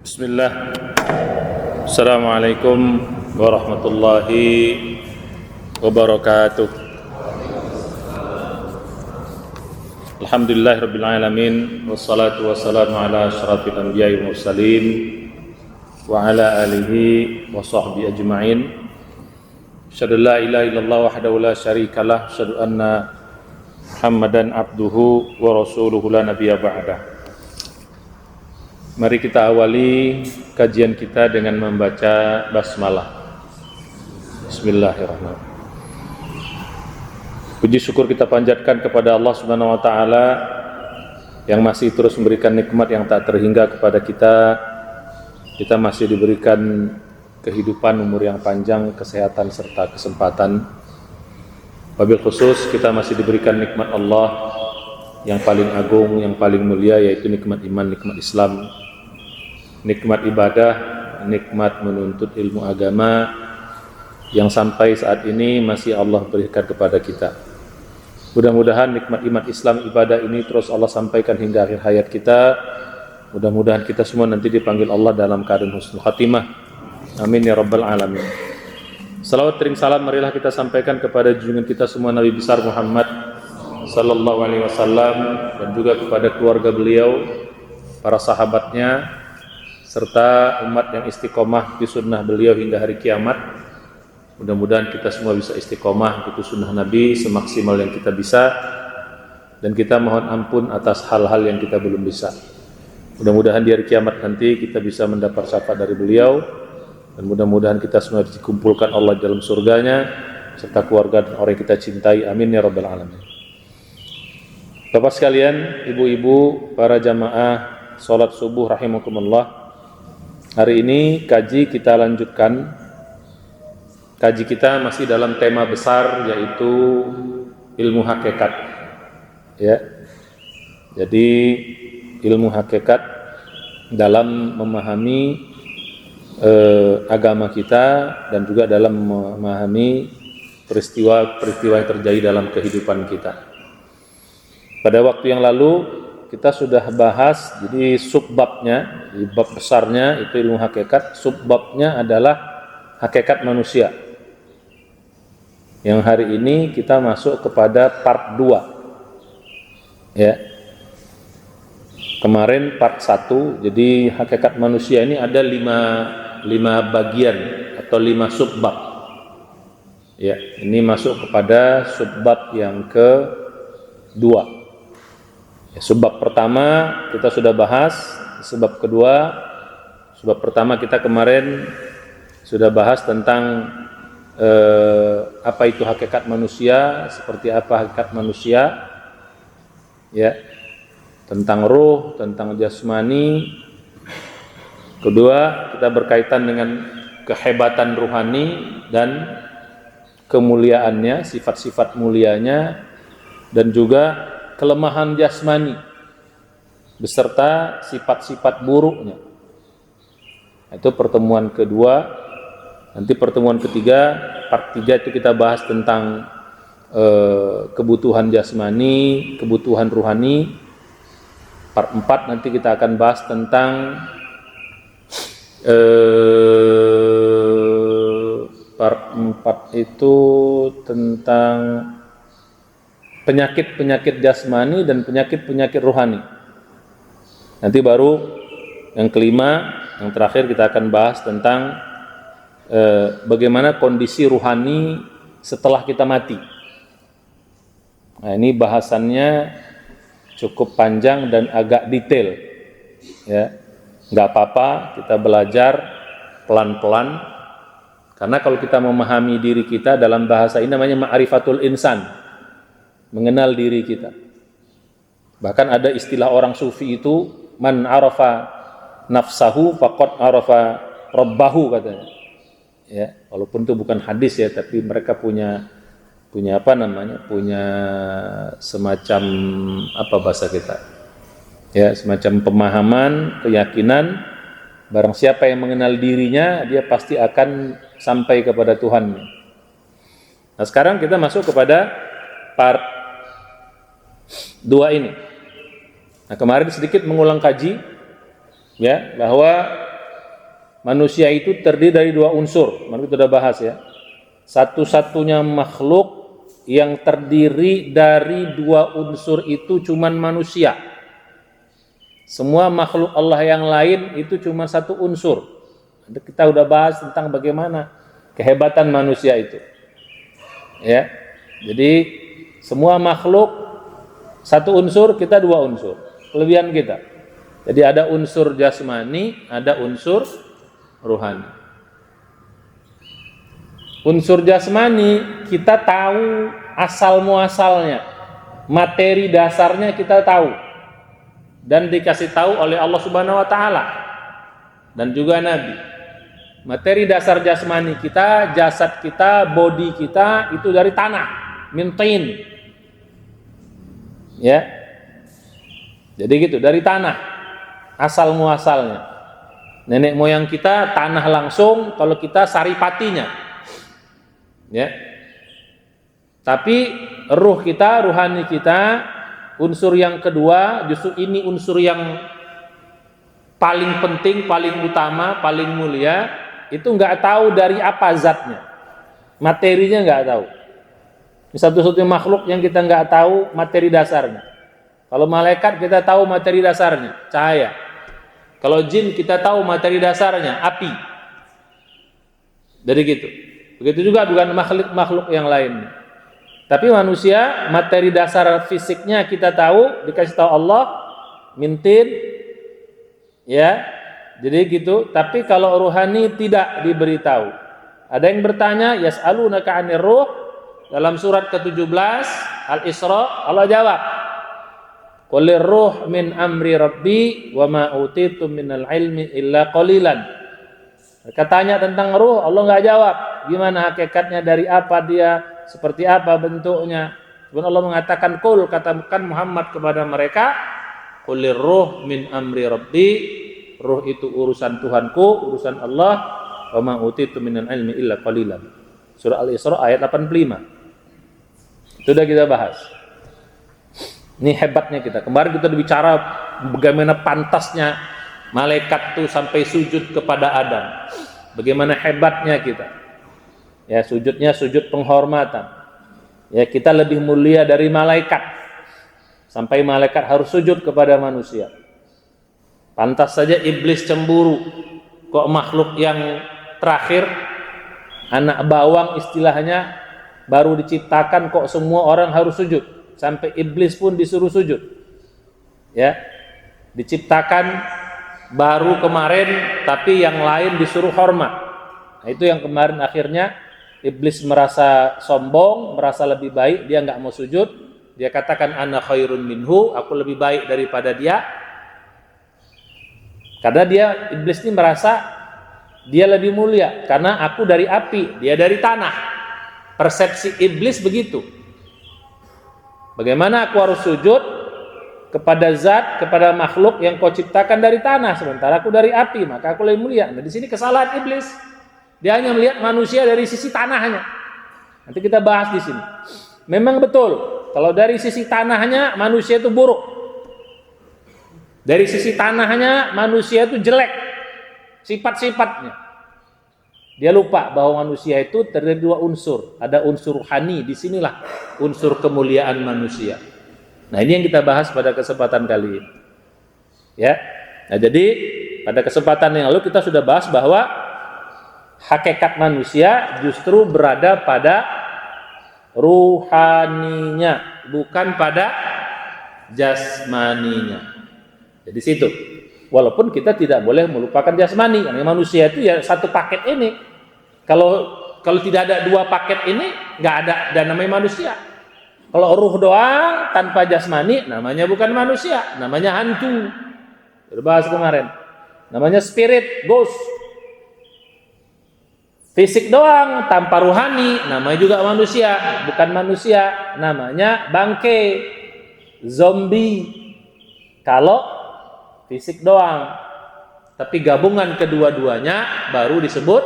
Bismillah. Assalamualaikum warahmatullahi wabarakatuh. Alhamdulillahirabbil alamin wassalatu wassalamu ala asyrafil anbiya'i wal mursalin wa ala alihi wa sahbihi ajma'in. Asyhadu la ilaha illallah wahdahu la syarikalah, asyhadu anna Muhammadan abduhu wa rasuluhu la nabiyya ba'dah. Mari kita awali kajian kita dengan membaca basmalah. Bismillahirrahmanirrahim. Puji syukur kita panjatkan kepada Allah Subhanahu wa taala yang masih terus memberikan nikmat yang tak terhingga kepada kita. Kita masih diberikan kehidupan, umur yang panjang, kesehatan serta kesempatan. Wabil khusus kita masih diberikan nikmat Allah yang paling agung, yang paling mulia, yaitu nikmat iman, nikmat Islam, nikmat ibadah, nikmat menuntut ilmu agama yang sampai saat ini masih Allah berikan kepada kita. Mudah-mudahan nikmat iman Islam ibadah ini terus Allah sampaikan hingga akhir hayat kita. Mudah-mudahan kita semua nanti dipanggil Allah dalam keadaan husnul khatimah. Amin ya rabbal alamin. Salawat terim salam marilah kita sampaikan kepada junjungan kita semua Nabi besar Muhammad sallallahu alaihi wasallam, dan juga kepada keluarga beliau, para sahabatnya, serta umat yang istiqomah di sunnah beliau hingga hari kiamat. Mudah-mudahan kita semua bisa istiqomah itu sunnah Nabi semaksimal yang kita bisa, dan kita mohon ampun atas hal-hal yang kita belum bisa. Mudah-mudahan di hari kiamat nanti kita bisa mendapat syafaat dari beliau, dan mudah-mudahan kita semua dikumpulkan Allah dalam surganya serta keluarga dan orang yang kita cintai. Amin ya rabbal alamin. Bapak sekalian, ibu-ibu, para jamaah salat subuh rahimakumullah. Hari ini kaji kita lanjutkan. Kaji kita masih dalam tema besar, yaitu ilmu hakikat. Ya. Jadi ilmu hakikat dalam memahami agama kita, dan juga dalam memahami peristiwa-peristiwa yang terjadi dalam kehidupan kita. Pada waktu yang lalu kita sudah bahas, jadi subbabnya, bab besarnya itu ilmu hakikat, subbabnya adalah hakikat manusia. Yang hari ini kita masuk kepada part 2. Ya. Kemarin part 1, jadi hakikat manusia ini ada 5 bagian atau 5 subbab. Ya, ini masuk kepada subbab yang ke-2. Ya, subbab pertama kita sudah bahas, subbab kedua, subbab pertama kita kemarin sudah bahas tentang apa itu hakikat manusia, seperti apa hakikat manusia, ya, tentang ruh, tentang jasmani. Kedua, kita berkaitan dengan kehebatan rohani dan kemuliaannya, sifat-sifat mulianya, dan juga kelemahan jasmani beserta sifat-sifat buruknya. Itu pertemuan kedua. Nanti pertemuan ketiga, part 3 itu kita bahas tentang kebutuhan jasmani, kebutuhan rohani. Part 4 nanti kita akan bahas tentang part 4 itu tentang penyakit-penyakit jasmani dan penyakit-penyakit rohani. Nanti baru yang kelima, yang terakhir kita akan bahas tentang bagaimana kondisi rohani setelah kita mati. Nah, ini bahasannya cukup panjang dan agak detail. Ya, nggak apa-apa kita belajar pelan-pelan, karena kalau kita memahami diri kita, dalam bahasa ini namanya ma'rifatul insan, mengenal diri kita. Bahkan ada istilah orang sufi itu, man arafa nafsahu faqad arafa rabbahu, katanya. Ya, walaupun itu bukan hadis ya, tapi mereka punya apa namanya? Punya semacam apa bahasa kita? Ya, semacam pemahaman, keyakinan, barang siapa yang mengenal dirinya, dia pasti akan sampai kepada Tuhan. Nah, sekarang kita masuk kepada part 2 ini. Nah, kemarin sedikit mengulang kaji, ya, bahwa manusia itu terdiri dari dua unsur. Kemarin kita sudah bahas ya. Satu-satunya makhluk yang terdiri dari dua unsur itu cuman manusia. Semua makhluk Allah yang lain itu cuma satu unsur. Kita udah bahas tentang bagaimana kehebatan manusia itu. Ya. Jadi semua makhluk satu unsur, kita dua unsur. Kelebihan kita. Jadi ada unsur jasmani, ada unsur ruhani. Unsur jasmani kita tahu asal muasalnya, materi dasarnya kita tahu dan dikasih tahu oleh Allah Subhanahu wa taala dan juga Nabi. Materi dasar jasmani kita, jasad kita, body kita itu dari tanah, min tin. Ya. Jadi gitu, dari tanah asal muasalnya. Nenek moyang kita tanah langsung, kalau kita saripatinya. Ya. Tapi ruh kita, ruhani kita, unsur yang kedua, justru ini unsur yang paling penting, paling utama, paling mulia, itu nggak tahu dari apa zatnya, materinya nggak tahu. Satu-satunya makhluk yang kita nggak tahu materi dasarnya. Kalau malaikat kita tahu materi dasarnya, cahaya. Kalau jin kita tahu materi dasarnya, api. Dari gitu. Begitu juga dengan makhluk-makhluk yang lainnya. Tapi manusia, materi dasar fisiknya kita tahu, dikasih tahu Allah, mintin, ya, jadi gitu. Tapi kalau ruhani tidak diberitahu. Ada yang bertanya, yas'alunaka 'anir ruh, dalam surat ke-17 Al-Isra, Allah jawab, qulir ruh min amri rabbi wa ma utitum minal ilmi illa qalilan. Katanya tentang ruh, Allah nggak jawab. Gimana hakikatnya, dari apa dia, seperti apa bentuknya. Kemudian Allah mengatakan, qul, katakan Muhammad kepada mereka, qulir ruh min amri rabbi, ruh itu urusan Tuhanku, urusan Allah, wa ma utitum minal ilmi illa qalilan. Surah Al-Isra ayat 85. Itu sudah kita bahas. Ini hebatnya kita. Kemarin kita bicara bagaimana pantasnya malaikat tuh sampai sujud kepada Adam. Bagaimana hebatnya kita. Ya, sujudnya sujud penghormatan. Ya, kita lebih mulia dari malaikat. Sampai malaikat harus sujud kepada manusia. Pantas saja iblis cemburu. Kok makhluk yang terakhir, anak bawang istilahnya, baru diciptakan kok semua orang harus sujud. Sampai iblis pun disuruh sujud. Ya. Diciptakan baru kemarin, tapi yang lain disuruh hormat. Nah, itu yang kemarin akhirnya iblis merasa sombong, merasa lebih baik, dia nggak mau sujud. Dia katakan ana khairun minhu, aku lebih baik daripada dia. Karena dia, iblis ini merasa dia lebih mulia karena aku dari api, dia dari tanah. Persepsi iblis begitu. Bagaimana aku harus sujud kepada zat, kepada makhluk yang kau ciptakan dari tanah, sementara aku dari api, maka aku lebih mulia. Nah, di sini kesalahan iblis. Dia hanya melihat manusia dari sisi tanahnya. Nanti kita bahas di sini. Memang betul, kalau dari sisi tanahnya manusia itu buruk. Dari sisi tanahnya manusia itu jelek sifat-sifatnya. Dia lupa bahwa manusia itu terdiri dua unsur. Ada unsur rohani, disinilah unsur kemuliaan manusia. Nah, ini yang kita bahas pada kesempatan kali ini. Ya. Nah, jadi pada kesempatan yang lalu kita sudah bahas bahwa hakikat manusia justru berada pada ruhaninya, bukan pada jasmaninya. Jadi situ. Walaupun kita tidak boleh melupakan jasmani, karena manusia itu ya satu paket ini. Kalau tidak ada dua paket ini, nggak ada namanya manusia. Kalau ruh doang tanpa jasmani, namanya bukan manusia, namanya hantu. Sudah bahas kemarin. Namanya spirit, ghost. Fisik doang tanpa ruhani, namanya juga manusia, bukan manusia, namanya bangke, zombie. Kalau fisik doang, tapi gabungan kedua-duanya baru disebut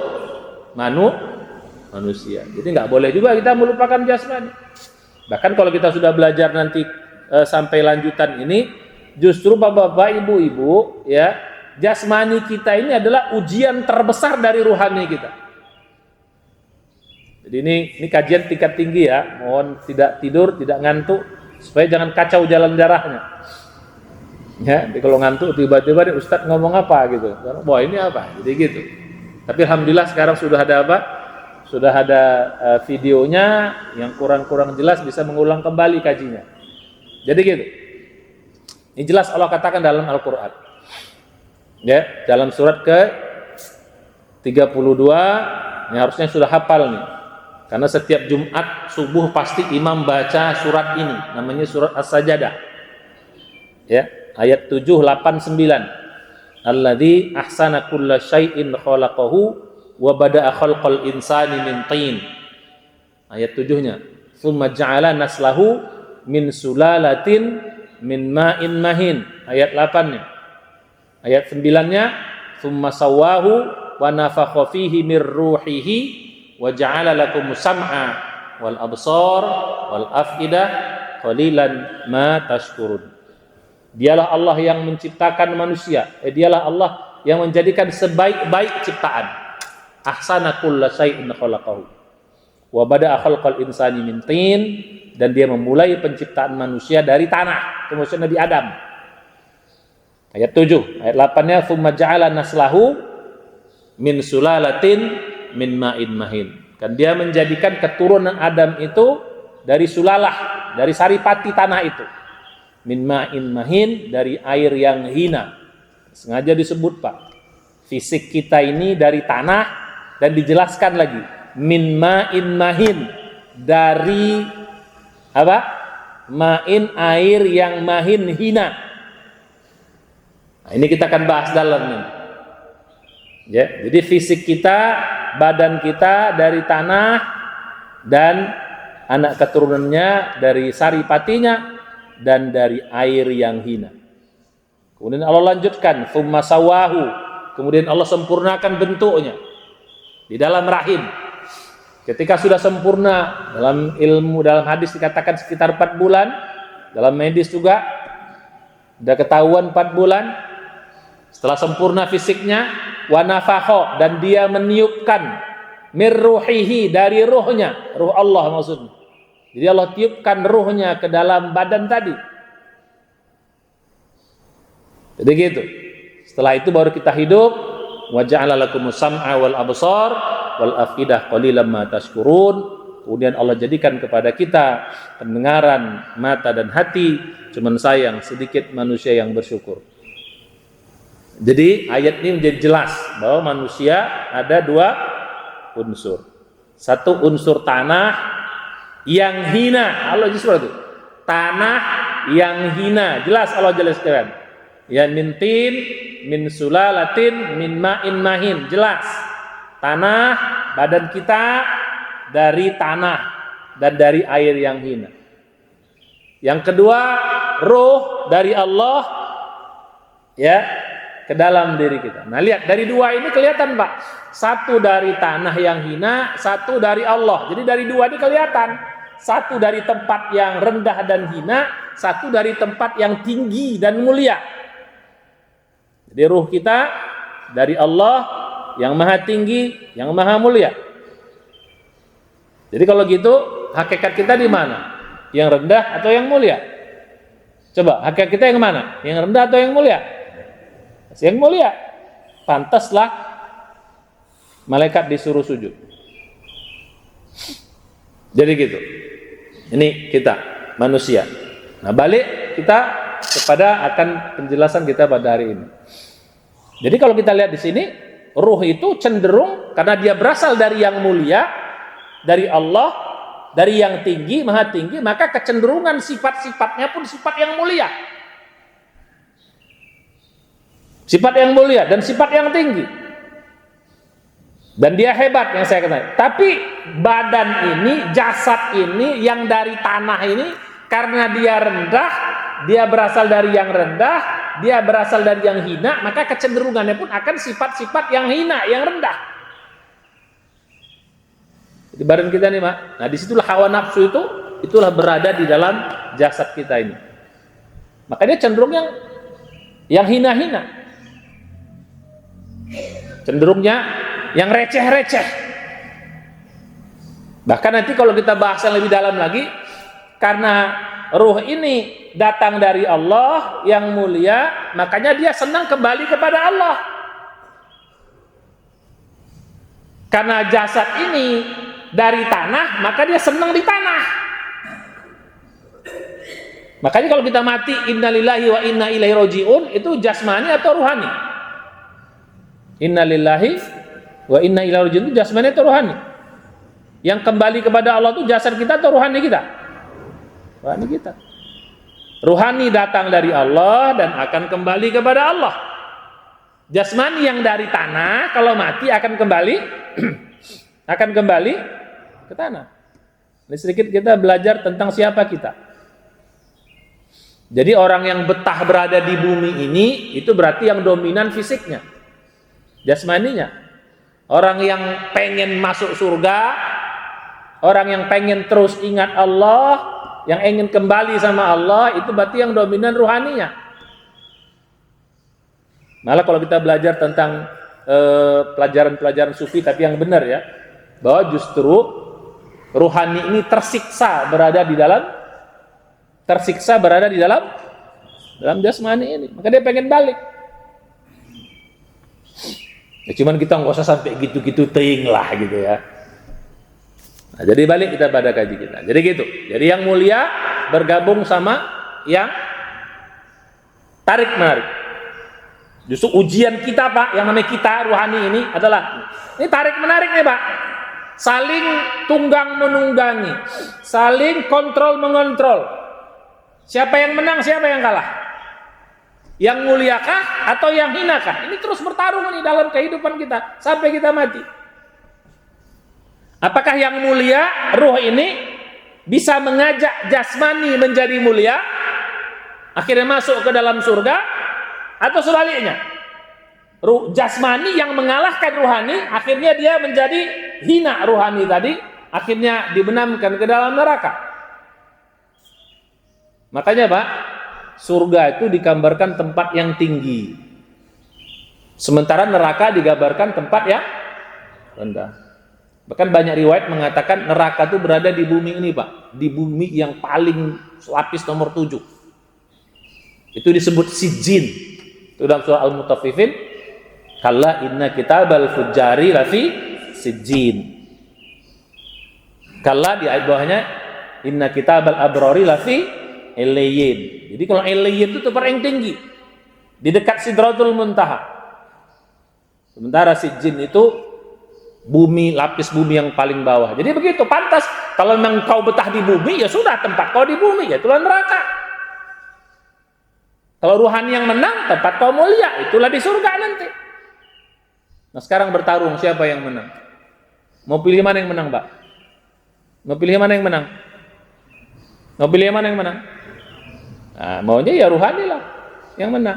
manusia. Jadi nggak boleh juga kita melupakan jasmani. Bahkan kalau kita sudah belajar nanti sampai lanjutan ini, justru bapak-bapak, ibu-ibu, ya, jasmani kita ini adalah ujian terbesar dari ruhani kita. Jadi ini kajian tingkat tinggi ya. Mohon tidak tidur, tidak ngantuk, supaya jangan kacau jalan darahnya. Ya, jadi kalau ngantuk tiba-tiba Ustadz ngomong apa gitu. Wah, ini apa? Jadi gitu. Tapi alhamdulillah sekarang sudah ada apa? Sudah ada videonya, yang kurang-kurang jelas bisa mengulang kembali kajinya. Jadi gitu. Ini jelas Allah katakan dalam Al-Qur'an. Ya, dalam surat ke-32, ini harusnya sudah hafal nih. Karena setiap Jumat subuh pasti imam baca surat ini, namanya surat As-Sajdah. Ya, ayat 7, 8, 9. Alladzi ahsana kulla syai'in khalaqahu wa bada'a khalqal insani min tin. Ayat 7-nya. Tsumma ja'ala naslahu min sulalatin min ma'in mahin. Ayat 8-nya. Ayat 9-nya, tsumma sawwahu wa nafakha fihi mir ruhihi wa ja'ala lakum sam'a wal absar wal afidah qalilan ma tashkurun. Dialah Allah yang menciptakan manusia. Dialah Allah yang menjadikan sebaik-baik ciptaan. Ahsana kulla syai'in khalaqahu wa bada'a khalqal insani min tin, dan dia memulai penciptaan manusia dari tanah, termasuk Nabi Adam. Ayat 7, ayat 8-nya tsumma ja'ala naslahu min sulalatin min ma'in mahin. Kan dia menjadikan keturunan Adam itu dari sulalah, dari saripati tanah itu. Min ma'in mahin, dari air yang hina. Sengaja disebut Pak. Fisik kita ini dari tanah, dan dijelaskan lagi min ma'in mahin, dari apa? Ma'in, air yang mahin, hina. Nah, ini kita akan bahas dalam ini. Ya, jadi fisik kita, badan kita dari tanah, dan anak keturunannya dari saripatinya dan dari air yang hina. Kemudian Allah lanjutkan, tsumma sawahu, kemudian Allah sempurnakan bentuknya di dalam rahim. Ketika sudah sempurna, dalam ilmu, dalam hadis dikatakan sekitar 4 bulan, dalam medis juga sudah ketahuan 4 bulan. Setelah sempurna fisiknya, wa nafakha, dan dia meniupkan mir ruhihi, dari ruhnya, ruh Allah maksudnya. Jadi Allah tiupkan ruhnya ke dalam badan tadi. Jadi gitu. Setelah itu baru kita hidup. Wa ja'ala lakumus sam'a wal absar wal afidah qalilan ma tashkurun. Kemudian Allah jadikan kepada kita pendengaran, mata dan hati. Cuman sayang sedikit manusia yang bersyukur. Jadi ayat ini menjadi jelas bahwa manusia ada 2 unsur. Satu unsur tanah yang hina. Allah justru itu. Tanah yang hina. Jelas Allah jelaskan. Ya min tin, min sulalatin, min ma'in mahin. Jelas. Tanah, badan kita dari tanah dan dari air yang hina. Yang kedua, ruh dari Allah ya ke dalam diri kita. Nah, lihat dari 2 ini kelihatan, Pak. Satu dari tanah yang hina, satu dari Allah. Jadi dari 2 ini kelihatan. Satu dari tempat yang rendah dan hina, satu dari tempat yang tinggi dan mulia. Jadi ruh kita dari Allah yang maha tinggi, yang maha mulia. Jadi kalau gitu, hakikat kita di mana? Yang rendah atau yang mulia? Coba, hakikat kita yang mana? Yang rendah atau yang mulia? Yang mulia. Pantaslah malaikat disuruh sujud. Jadi gitu. Ini kita, manusia. Nah, balik kita kepada akan penjelasan kita pada hari ini. Jadi kalau kita lihat di sini, ruh itu cenderung karena dia berasal dari yang mulia, dari Allah, dari yang tinggi, maha tinggi, maka kecenderungan sifat-sifatnya pun sifat yang mulia. Sifat yang mulia dan sifat yang tinggi. Dan dia hebat yang saya katakan. Tapi badan ini, jasad ini yang dari tanah ini, karena dia rendah, dia berasal dari yang rendah, dia berasal dari yang hina, maka kecenderungannya pun akan sifat-sifat yang hina, yang rendah. Di badan kita nih, Mak. Nah, disitulah hawa nafsu itu, itulah berada di dalam jasad kita ini. Makanya cenderung yang hina-hina. Cenderungnya yang receh-receh. Bahkan nanti kalau kita bahas yang lebih dalam lagi, karena ruh ini datang dari Allah yang mulia, makanya dia senang kembali kepada Allah. Karena jasad ini dari tanah, maka dia senang di tanah. Makanya kalau kita mati, innalillahi wa inna ilaihi raji'un, itu jasmani atau ruhani? Innalillahi wa inna ilaihi raji'un itu jasmani atau ruhani? Yang kembali kepada Allah itu jasad kita atau ruhani kita? Ruhani kita. Ruhani datang dari Allah dan akan kembali kepada Allah. Jasmani yang dari tanah kalau mati akan kembali ke tanah. Ini sedikit kita belajar tentang siapa kita. Jadi orang yang betah berada di bumi ini itu berarti yang dominan fisiknya, jasmaninya. Orang yang pengen masuk surga, orang yang pengen terus ingat Allah, yang ingin kembali sama Allah, itu berarti yang dominan ruhaninya. Malah kalau kita belajar tentang pelajaran-pelajaran sufi tapi yang benar ya, bahwa justru ruhani ini tersiksa berada di dalam jasmani ini, maka dia pengen balik. Ya cuman kita nggak usah sampai gitu-gitu teing lah gitu ya. Nah, jadi balik kita pada kaji kita. Jadi gitu. Jadi yang mulia bergabung sama yang tarik menarik. Justru ujian kita Pak, yang namanya kita ruhani ini adalah ini tarik menarik nih Pak. Saling tunggang menunggangi, saling kontrol mengontrol. Siapa yang menang, siapa yang kalah? Yang muliakah atau yang hinakah? Ini terus bertarung nih dalam kehidupan kita sampai kita mati. Apakah yang mulia, ruh ini bisa mengajak jasmani menjadi mulia, akhirnya masuk ke dalam surga, atau sebaliknya? Jasmani yang mengalahkan ruhani, akhirnya dia menjadi hina ruhani tadi, akhirnya dibenamkan ke dalam neraka. Makanya Pak, surga itu digambarkan tempat yang tinggi, sementara neraka digambarkan tempat yang rendah. Bahkan banyak riwayat mengatakan neraka itu berada di bumi ini Pak, di bumi yang paling lapis nomor 7. Itu disebut sijjin. Itu dalam surah Al-Mutaffifin, kalla inna kitabal fujjari lafi sijjin. Kalla di ayat bawahnya inna kitabal abrari lafi Eliyin. Jadi kalau Eliyin itu tempat yang tinggi, di dekat Sidratul Muntaha. Sementara Sijjin itu bumi, lapis bumi yang paling bawah. Jadi begitu, pantas kalau memang kau betah di bumi, ya sudah tempat kau di bumi, ya itulah neraka. Kalau ruhani yang menang, tempat kau mulia, itulah di surga nanti. Nah sekarang bertarung siapa yang menang? Mau pilih mana yang menang, Pak? Mau pilih mana yang menang? Mau pilih mana yang menang? Nah, maunya ya ruhani lah yang menang.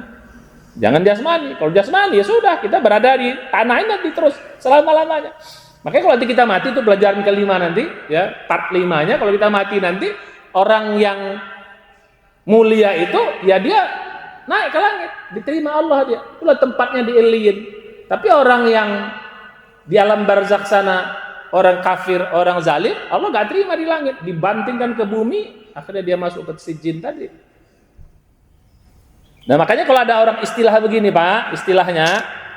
Jangan jasmani. Kalau jasmani ya sudah, kita berada di tanah ini nanti terus selama-lamanya. Makanya kalau nanti kita mati itu pelajaran kelima nanti, ya part 5-nya, kalau kita mati nanti orang yang mulia itu ya dia naik ke langit, diterima Allah dia. Itulah tempatnya di Eliyin. Tapi orang yang di alam barzakh sana, orang kafir, orang zalim, Allah gak terima di langit, dibantingkan ke bumi, akhirnya dia masuk ke sijjin tadi. Nah makanya kalau ada orang istilah begini Pak, istilahnya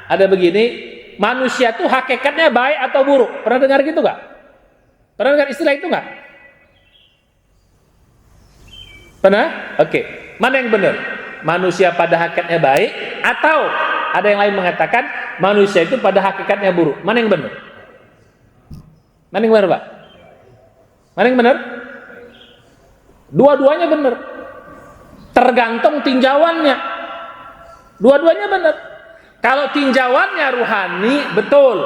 ada begini, manusia tuh hakikatnya baik atau buruk. Pernah dengar gitu gak? Pernah dengar istilah itu gak? Pernah? Oke. Mana yang benar? Manusia pada hakikatnya baik, atau ada yang lain mengatakan manusia itu pada hakikatnya buruk. Mana yang benar? Mana yang benar Pak? Mana yang benar? Dua-duanya benar. Tergantung tinjauannya. Dua-duanya benar. Kalau tinjauannya ruhani, betul.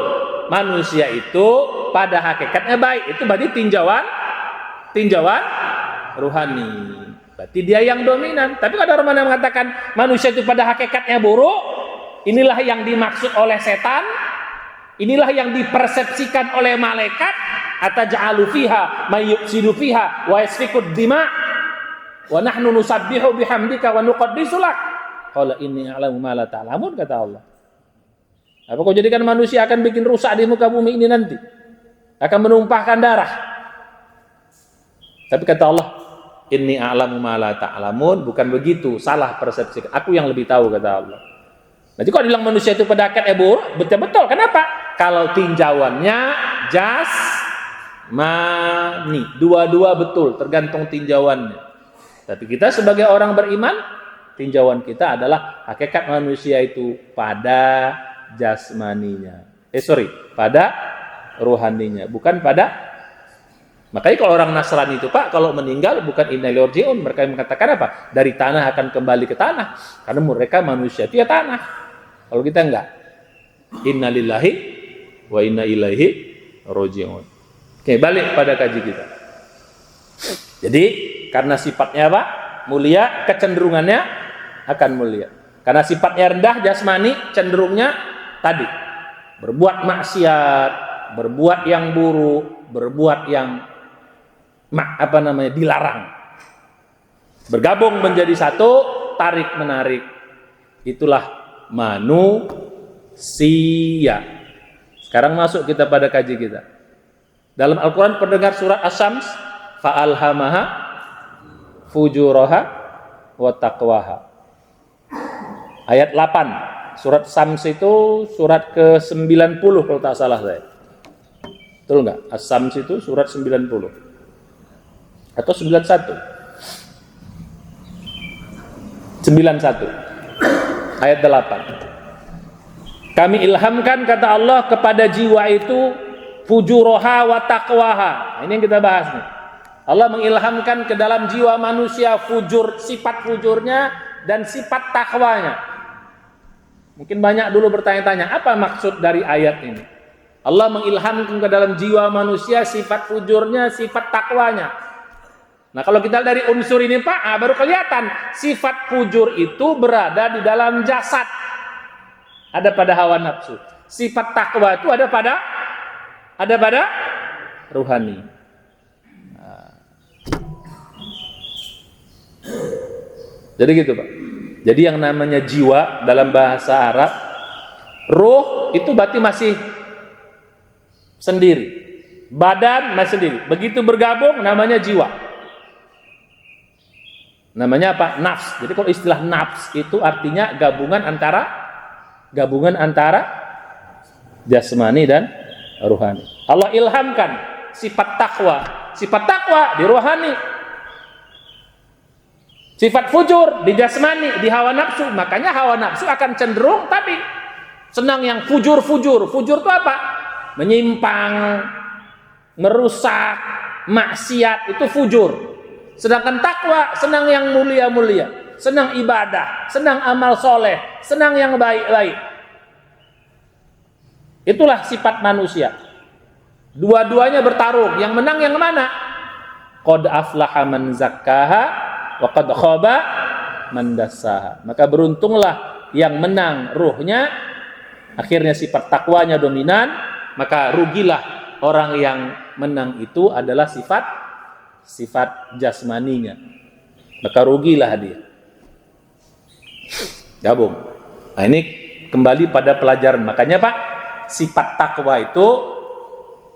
Manusia itu pada hakikatnya baik. Itu berarti tinjauan ruhani. Berarti dia yang dominan. Tapi kalau ada orang yang mengatakan manusia itu pada hakikatnya buruk, inilah yang dimaksud oleh setan, inilah yang dipersepsikan oleh malaikat, ataj'alu fiha may yufsidu fiha wa yasfikud dima' wa nahnu nusabbihu bihamdika wa nuqaddisu lak. Qala inni a'lamu ma la ta'lamun, kata Allah. Apa kau jadikan manusia akan bikin rusak di muka bumi ini nanti? Akan menumpahkan darah. Tapi kata Allah, inni a'lamu ma la ta'lamun, bukan begitu, salah persepsi. Aku yang lebih tahu, kata Allah. Nanti kok bilang manusia itu pedakat buruk, betul-betul. Kenapa? Kalau tinjauannya jasmani, dua-dua betul, tergantung tinjauannya. Tapi kita sebagai orang beriman, tinjauan kita adalah hakikat manusia itu pada jasmaninya. Pada rohaninya, bukan pada. Makanya kalau orang Nasrani itu Pak, kalau meninggal bukan inna ilaihi raji'un, mereka mengatakan apa? Dari tanah akan kembali ke tanah, karena mereka manusia itu ya tanah. Kalau kita enggak, inna lillahi wa inna ilaihi raji'un. Oke, balik pada kaji kita. Jadi karena sifatnya apa? Mulia, kecenderungannya akan mulia. Karena sifatnya rendah jasmani, cenderungnya tadi berbuat maksiat, berbuat yang buruk, berbuat yang dilarang. Bergabung menjadi satu, tarik menarik. Itulah manusia. Sekarang masuk kita pada kaji kita. Dalam Al-Quran pendengar surat As-Syams, fa'alhamaha fujuraha wa taqwaha. Ayat 8. Surat Syams itu surat ke-90 kalau tak salah saya. Betul enggak? As-Syams itu surat 90. Atau 91. 91. Ayat 8. Kami ilhamkan, kata Allah, kepada jiwa itu fujuroha wa taqwaha. Ini yang kita bahas nih. Allah mengilhamkan ke dalam jiwa manusia fujur, sifat fujurnya dan sifat takwanya. Mungkin banyak dulu bertanya-tanya, apa maksud dari ayat ini? Allah mengilhamkan ke dalam jiwa manusia sifat fujurnya, sifat takwanya. Nah, kalau kita dari unsur ini Pak, baru kelihatan sifat fujur itu berada di dalam jasad. Ada pada hawa nafsu. Sifat takwa itu ada pada ruhani. Jadi gitu Pak. Jadi yang namanya jiwa dalam bahasa Arab, ruh itu berarti masih sendiri, badan masih sendiri. Begitu bergabung namanya jiwa. Namanya apa? Nafs. Jadi kalau istilah nafs itu artinya gabungan antara jasmani dan ruhani. Allah ilhamkan sifat takwa di ruhani. Sifat fujur di jasmani, di hawa nafsu. Makanya hawa nafsu akan cenderung tapi senang yang fujur. Fujur itu apa? Menyimpang, merusak, maksiat, itu fujur. Sedangkan takwa senang yang mulia-mulia, senang ibadah, senang amal soleh, senang yang baik-baik. Itulah sifat manusia. Dua-duanya bertarung, yang menang yang mana? Qad aflaha man zakkaha wa qad khaba man dassaha. Maka beruntunglah yang menang ruhnya, akhirnya sifat takwanya dominan, maka rugilah orang yang menang itu adalah sifat jasmaninya, maka rugilah dia. Gabung. Nah, ini kembali pada pelajaran. Makanya Pak, sifat takwa itu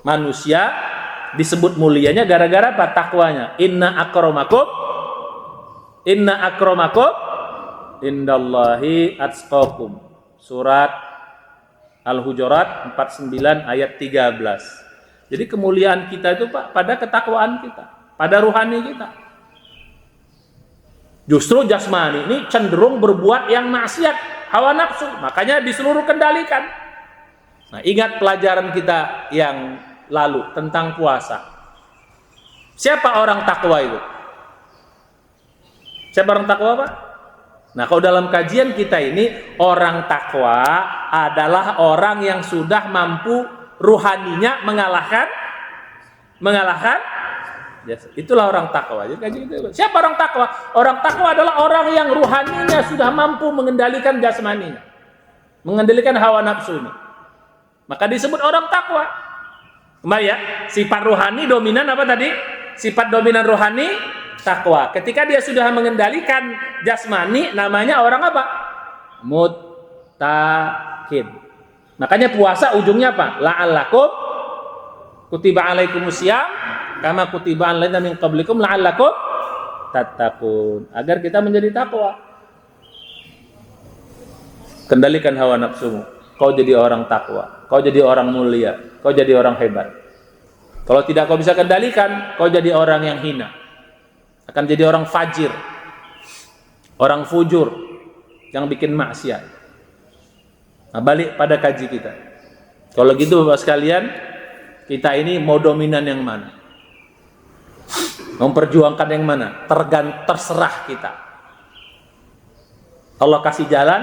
manusia disebut mulianya gara-gara apa? Takwanya. Inna akramakum indallahi atqakum. Surat Al-Hujurat 49 ayat 13. Jadi kemuliaan kita itu Pak pada ketakwaan kita, pada ruhani kita. Justru jasmani ini cenderung berbuat yang maksiat, hawa nafsu, makanya disuruh kendalikan. Nah, ingat pelajaran kita yang lalu tentang puasa. Siapa orang takwa itu? Siapa orang takwa Pak? Nah, kalau dalam kajian kita ini, orang takwa adalah orang yang sudah mampu ruhaninya mengalahkan itulah orang takwa. Siapa orang takwa? Orang takwa adalah orang yang ruhaninya sudah mampu mengendalikan jasmaninya, mengendalikan hawa nafsunya. Maka disebut orang takwa. Kembali ya, sifat ruhani dominan apa tadi? Sifat dominan ruhani takwa. Ketika dia sudah mengendalikan jasmani, namanya orang apa? Muttaqin. Makanya puasa ujungnya apa? La'allakum kutiba alaikumusiyam kama kutiba alaina min qablikum la'allakum tattaqun. Agar kita menjadi takwa. Kendalikan hawa nafsumu. Kau jadi orang takwa, kau jadi orang mulia, kau jadi orang hebat. Kalau tidak kau bisa kendalikan, kau jadi orang yang hina. Akan jadi orang fajir, orang fujur yang bikin maksiat. Nah, balik pada kaji kita. Kalau gitu Bapak sekalian, kita ini mau dominan yang mana? Memperjuangkan yang mana? Terserah kita. Allah kasih jalan,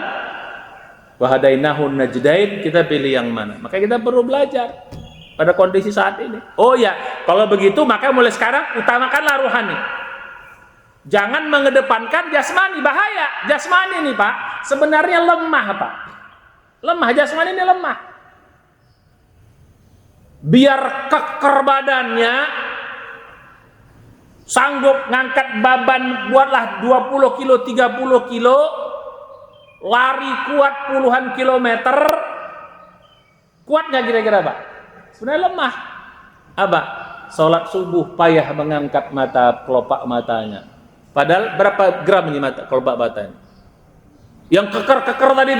wahadainahun najdain, kita pilih yang mana? Maka kita perlu belajar pada kondisi saat ini. Oh ya, kalau begitu maka mulai sekarang utamakanlah rohani. Jangan mengedepankan jasmani, bahaya. Jasmani nih Pak, sebenarnya lemah Pak. Lemah, jasmani ini lemah. Biar keker badannya, sanggup ngangkat beban, buatlah 20 kilo, 30 kilo, lari kuat puluhan kilometer, kuat nggak kira-kira Pak? Sebenarnya lemah. Apa? Sholat subuh payah mengangkat mata, kelopak matanya. Padahal berapa gram ini mata, kelopak matanya? Yang keker-keker tadi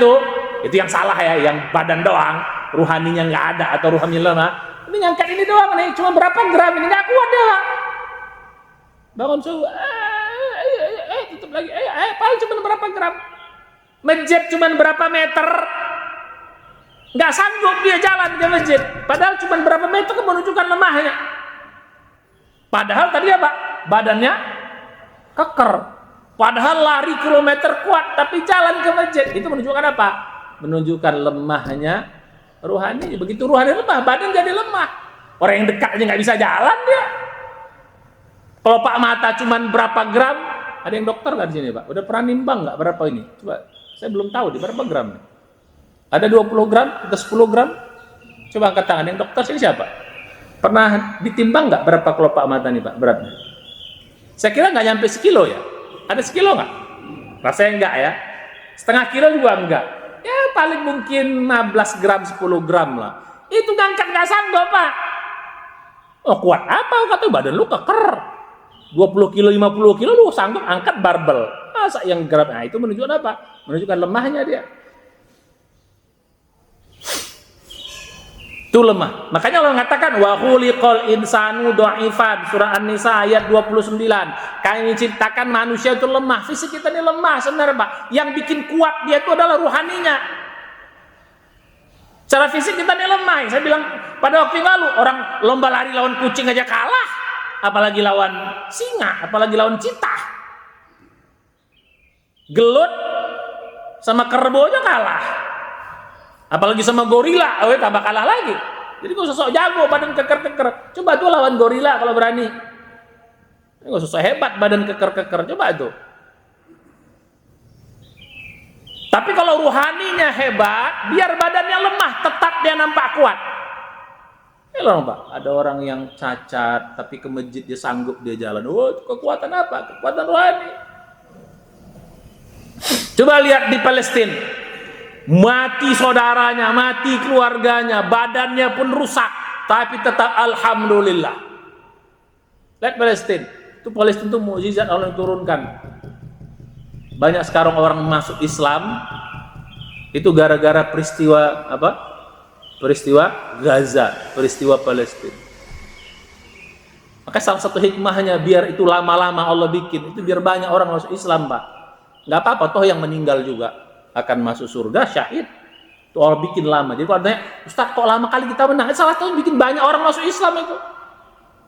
itu yang salah ya, yang badan doang, ruhaninya nggak ada atau ruhaninya lemah. Ini ngangkat ini doang nih, cuma berapa gram ini, nggak kuat dia Pak. Bangun subuh, tutup lagi, paling cuma berapa gram. Masjid cuma berapa meter, nggak sanggup dia jalan ke masjid. Padahal cuma berapa meter menunjukkan lemahnya. Padahal tadi apa? Badannya keker. Padahal lari kilometer kuat, tapi jalan ke masjid. Itu menunjukkan apa? Menunjukkan lemahnya ruhani. Begitu ruhani lemah, badan jadi lemah. Orang yang dekat aja nggak bisa jalan dia. Kelopak mata cuma berapa gram? Ada yang dokter nggak di sini Pak? Udah pernah nimbang nggak berapa ini? Coba. Saya belum tahu di berapa gram. Ada 20 gram, ada 10 gram. Coba angkat tangan. Yang dokter sini siapa? Pernah ditimbang nggak berapa kelopak mata nih Pak beratnya? Saya kira nggak nyampe sekilo ya. Ada sekilo nggak? Rasanya enggak ya. Setengah kilo juga enggak. Ya paling mungkin 15 gram, 10 gram lah. Itu ngangkat nggak sanggup Pak. Oh kuat apa? Kata badan lu keker. 20 kilo, 50 kilo lu sanggup angkat barbel. Masa yang gram? Nah itu menunjukkan apa? Menunjukkan lemahnya dia. Itu lemah. Makanya Allah mengatakan wa khuliqal insanu dha'ifan, surah An-Nisa ayat 29. Kami ciptakan manusia itu lemah. Fisik kita ini lemah sebenarnya Pak. Yang bikin kuat dia itu adalah ruhaninya. Secara fisik kita ini lemah. Saya bilang pada waktu yang lalu orang lomba lari lawan kucing aja kalah, apalagi lawan singa, apalagi lawan citah. Gelut sama kerbau aja kalah. Apalagi sama gorila, tambah kalah lagi. Jadi kok sosok jago, badan keker-keker. Coba tuh lawan gorila kalau berani. Kok sosok hebat, badan keker-keker. Coba tuh. Tapi kalau ruhaninya hebat, biar badannya lemah, tetap dia nampak kuat. Loh, Pak, ada orang yang cacat, tapi ke masjid dia sanggup dia jalan. Oh, kekuatan apa? Kekuatan rohani. Coba lihat di Palestina. Mati saudaranya, mati keluarganya, badannya pun rusak, tapi tetap alhamdulillah. Lihat Palestina, itu Palestina itu mukjizat Allah yang turunkan. Banyak sekarang orang masuk Islam itu gara-gara peristiwa apa? Peristiwa Gaza, peristiwa Palestina. Maka salah satu hikmahnya biar itu lama-lama Allah bikin, itu biar banyak orang masuk Islam Pak. Nggak apa-apa, toh yang meninggal juga akan masuk surga syahid. Itu Allah bikin lama. Jadi kalau tanya, Ustaz kok lama kali kita menang? Salah satu bikin banyak orang masuk Islam itu.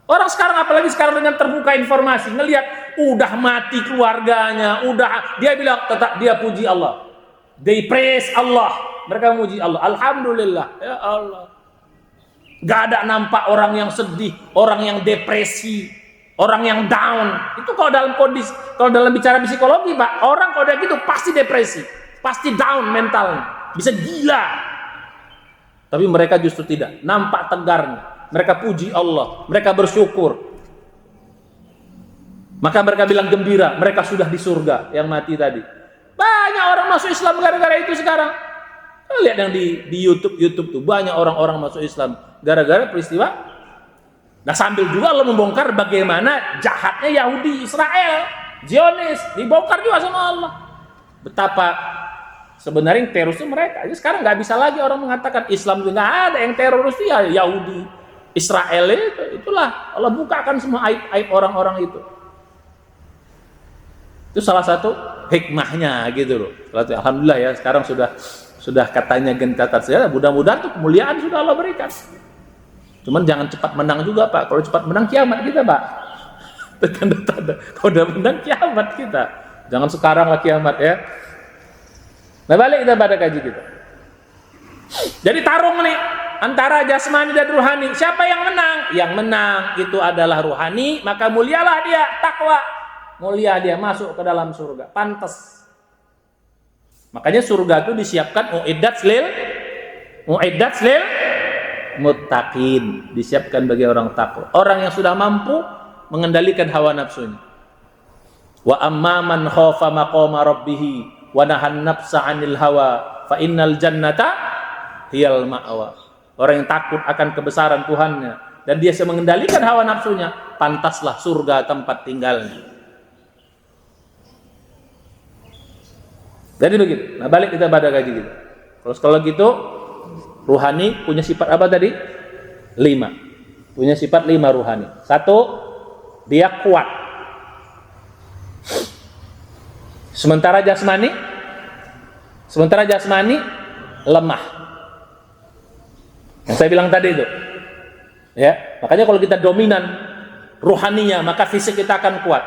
Orang sekarang apalagi sekarang dengan terbuka informasi, ngelihat udah mati keluarganya, udah dia bilang tetap dia puji Allah. They praise Allah. Mereka memuji Allah. Alhamdulillah. Ya Allah. Gak ada nampak orang yang sedih, orang yang depresi, orang yang down. Itu kalau dalam kondisi, kalau dalam bicara psikologi Pak, orang kalau udah gitu pasti depresi. Pasti down mentalnya, bisa gila. Tapi mereka justru tidak, nampak tegarnya. Mereka puji Allah, mereka bersyukur. Maka mereka bilang gembira, mereka sudah di surga yang mati tadi. Banyak orang masuk Islam gara-gara itu sekarang. Lihat yang di YouTube tuh banyak orang-orang masuk Islam gara-gara peristiwa. Nah sambil juga Allah membongkar bagaimana jahatnya Yahudi, Israel, Zionis, dibongkar juga sama Allah. Betapa sebenarnya yang teror itu mereka. Jadi sekarang nggak bisa lagi orang mengatakan Islam itu nggak ada, yang teror itu ya Yahudi, Israel itulah Allah bukakan semua aib orang-orang itu. Itu salah satu hikmahnya gitu loh. Alhamdulillah ya sekarang sudah katanya gencatan saja. Mudah-mudahan tuh kemuliaan sudah Allah berikan. Cuman jangan cepat menang juga Pak. Kalau cepat menang kiamat kita Pak. Tanda-tanda. Kalau udah menang kiamat kita. Jangan sekarang lah kiamat ya. Nah balik kita pada kaji kita. Jadi tarung nih antara jasmani dan ruhani. Siapa yang menang? Yang menang itu adalah ruhani. Maka mulialah dia, takwa. Mulia dia masuk ke dalam surga. Pantas. Makanya surga itu disiapkan mu'iddat lil muttaqin, disiapkan bagi orang takwa, orang yang sudah mampu mengendalikan hawa nafsunya. Wa amman khafa maqama rabbih wa nahan nafsa 'anil hawa fa innal jannata hiyal ma'wa. Orang yang takut akan kebesaran Tuhannya dan dia bisa mengendalikan hawa nafsunya, pantaslah surga tempat tinggalnya. Jadi begitu. Nah balik kita pada gaji kita. Kalau gitu ruhani punya sifat apa tadi? 5. Punya sifat 5 ruhani. 1, dia kuat. Sementara jasmani lemah. Yang saya bilang tadi itu. Ya, makanya kalau kita dominan ruhaninya, maka fisik kita akan kuat.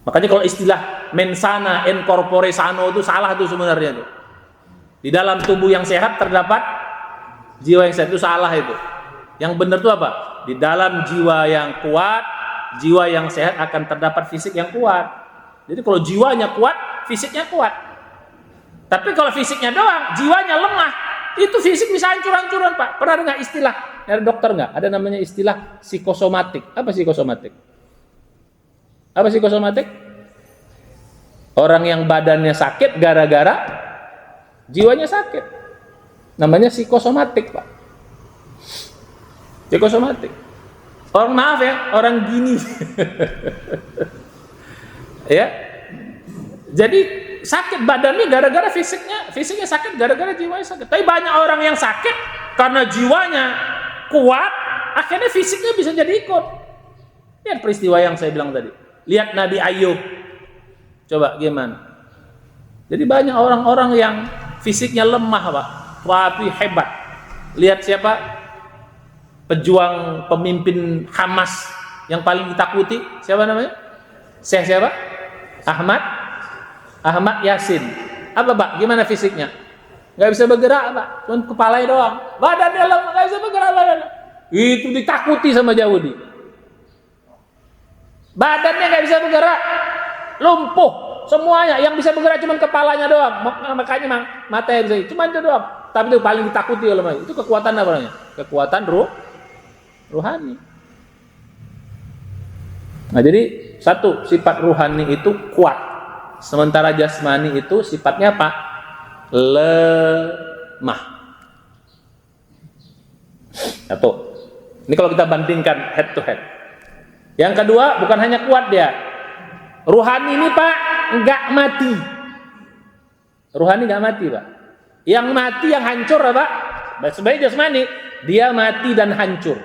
Makanya kalau istilah mensana in corpore sano itu salah tuh sebenarnya tuh. Di dalam tubuh yang sehat terdapat jiwa yang sehat, itu salah itu. Yang benar itu apa? Di dalam jiwa yang kuat, jiwa yang sehat akan terdapat fisik yang kuat. Jadi kalau jiwanya kuat, fisiknya kuat. Tapi kalau fisiknya doang, jiwanya lemah, itu fisik bisa hancur-hancuran Pak. Pernah dengar istilah dari dokter nggak? Ada namanya istilah psikosomatik. Apa psikosomatik? Apa psikosomatik? Orang yang badannya sakit gara-gara jiwanya sakit. Namanya psikosomatik, Pak. Psikosomatik. Orang maaf ya, orang gini. Ya. Jadi sakit badannya gara-gara fisiknya sakit gara-gara jiwanya sakit. Tapi banyak orang yang sakit karena jiwanya kuat, akhirnya fisiknya bisa jadi ikut. Lihat peristiwa yang saya bilang tadi. Lihat Nabi Ayub. Coba gimana? Jadi banyak orang-orang yang fisiknya lemah, Pak, tapi hebat. Lihat siapa? Pejuang pemimpin Hamas yang paling ditakuti, siapa namanya? Syekh siapa? Ahmad Yasin. Apa, Pak? Gimana fisiknya? Gak bisa bergerak, Pak. Cuma kepalanya doang. Badannya lemah, gak bisa bergerak badannya. Itu ditakuti sama Yahudi. Badannya gak bisa bergerak, lumpuh semuanya. Yang bisa bergerak cuma kepalanya doang. Makanya matanya bisa, cuma itu doang. Tapi itu paling ditakuti oleh mereka. Itu kekuatan apa namanya? Kekuatan ruhani. Nah jadi satu, sifat ruhani itu kuat. Sementara jasmani itu sifatnya apa? Lemah. Satu. Ini kalau kita bandingkan head to head. Yang kedua, bukan hanya kuat dia. Ruhani ini, Pak, enggak mati. Ruhani enggak mati, Pak. Yang mati, yang hancur, Pak. Sebagai jasmani, dia mati dan hancur.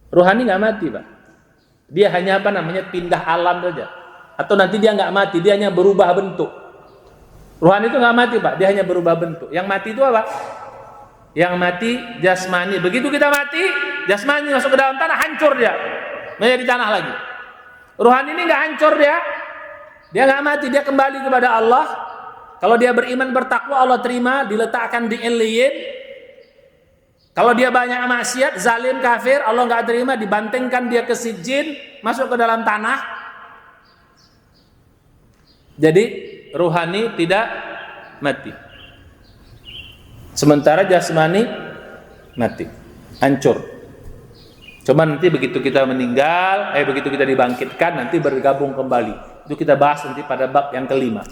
Ruhani enggak mati, Pak. Dia hanya apa namanya? Pindah alam saja. Atau nanti dia enggak mati, dia hanya berubah bentuk. Ruhani itu enggak mati, Pak. Dia hanya berubah bentuk. Yang mati itu apa? Yang mati jasmani. Begitu kita mati, jasmani masuk ke dalam tanah, hancur dia. Menjadi tanah lagi. Ruhani ini enggak hancur dia. Dia enggak mati, dia kembali kepada Allah. Kalau dia beriman bertakwa, Allah terima, diletakkan di Illiyin. Kalau dia banyak maksiat, zalim, kafir, Allah enggak terima, dibantengkan dia ke Sijjin, masuk ke dalam tanah. Jadi ruhani tidak mati. Sementara jasmani mati, hancur. Cuma nanti begitu kita meninggal, begitu kita dibangkitkan, nanti bergabung kembali. Itu kita bahas nanti pada bab yang kelima.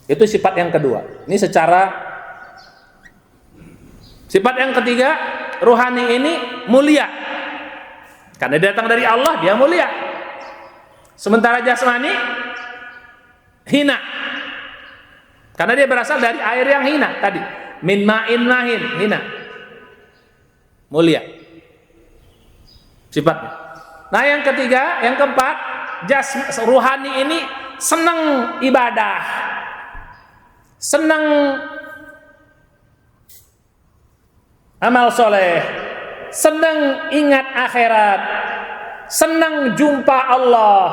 Itu sifat yang kedua. Ini secara sifat yang ketiga, ruhani ini mulia. Karena dia datang dari Allah, dia mulia. Sementara jasmani hina. Karena dia berasal dari air yang hina tadi. Min ma'in mahin, hina. Mulia. Sifatnya. Nah, yang ketiga, yang keempat, ruhani ini senang ibadah. Senang amal soleh. Senang ingat akhirat. Senang jumpa Allah.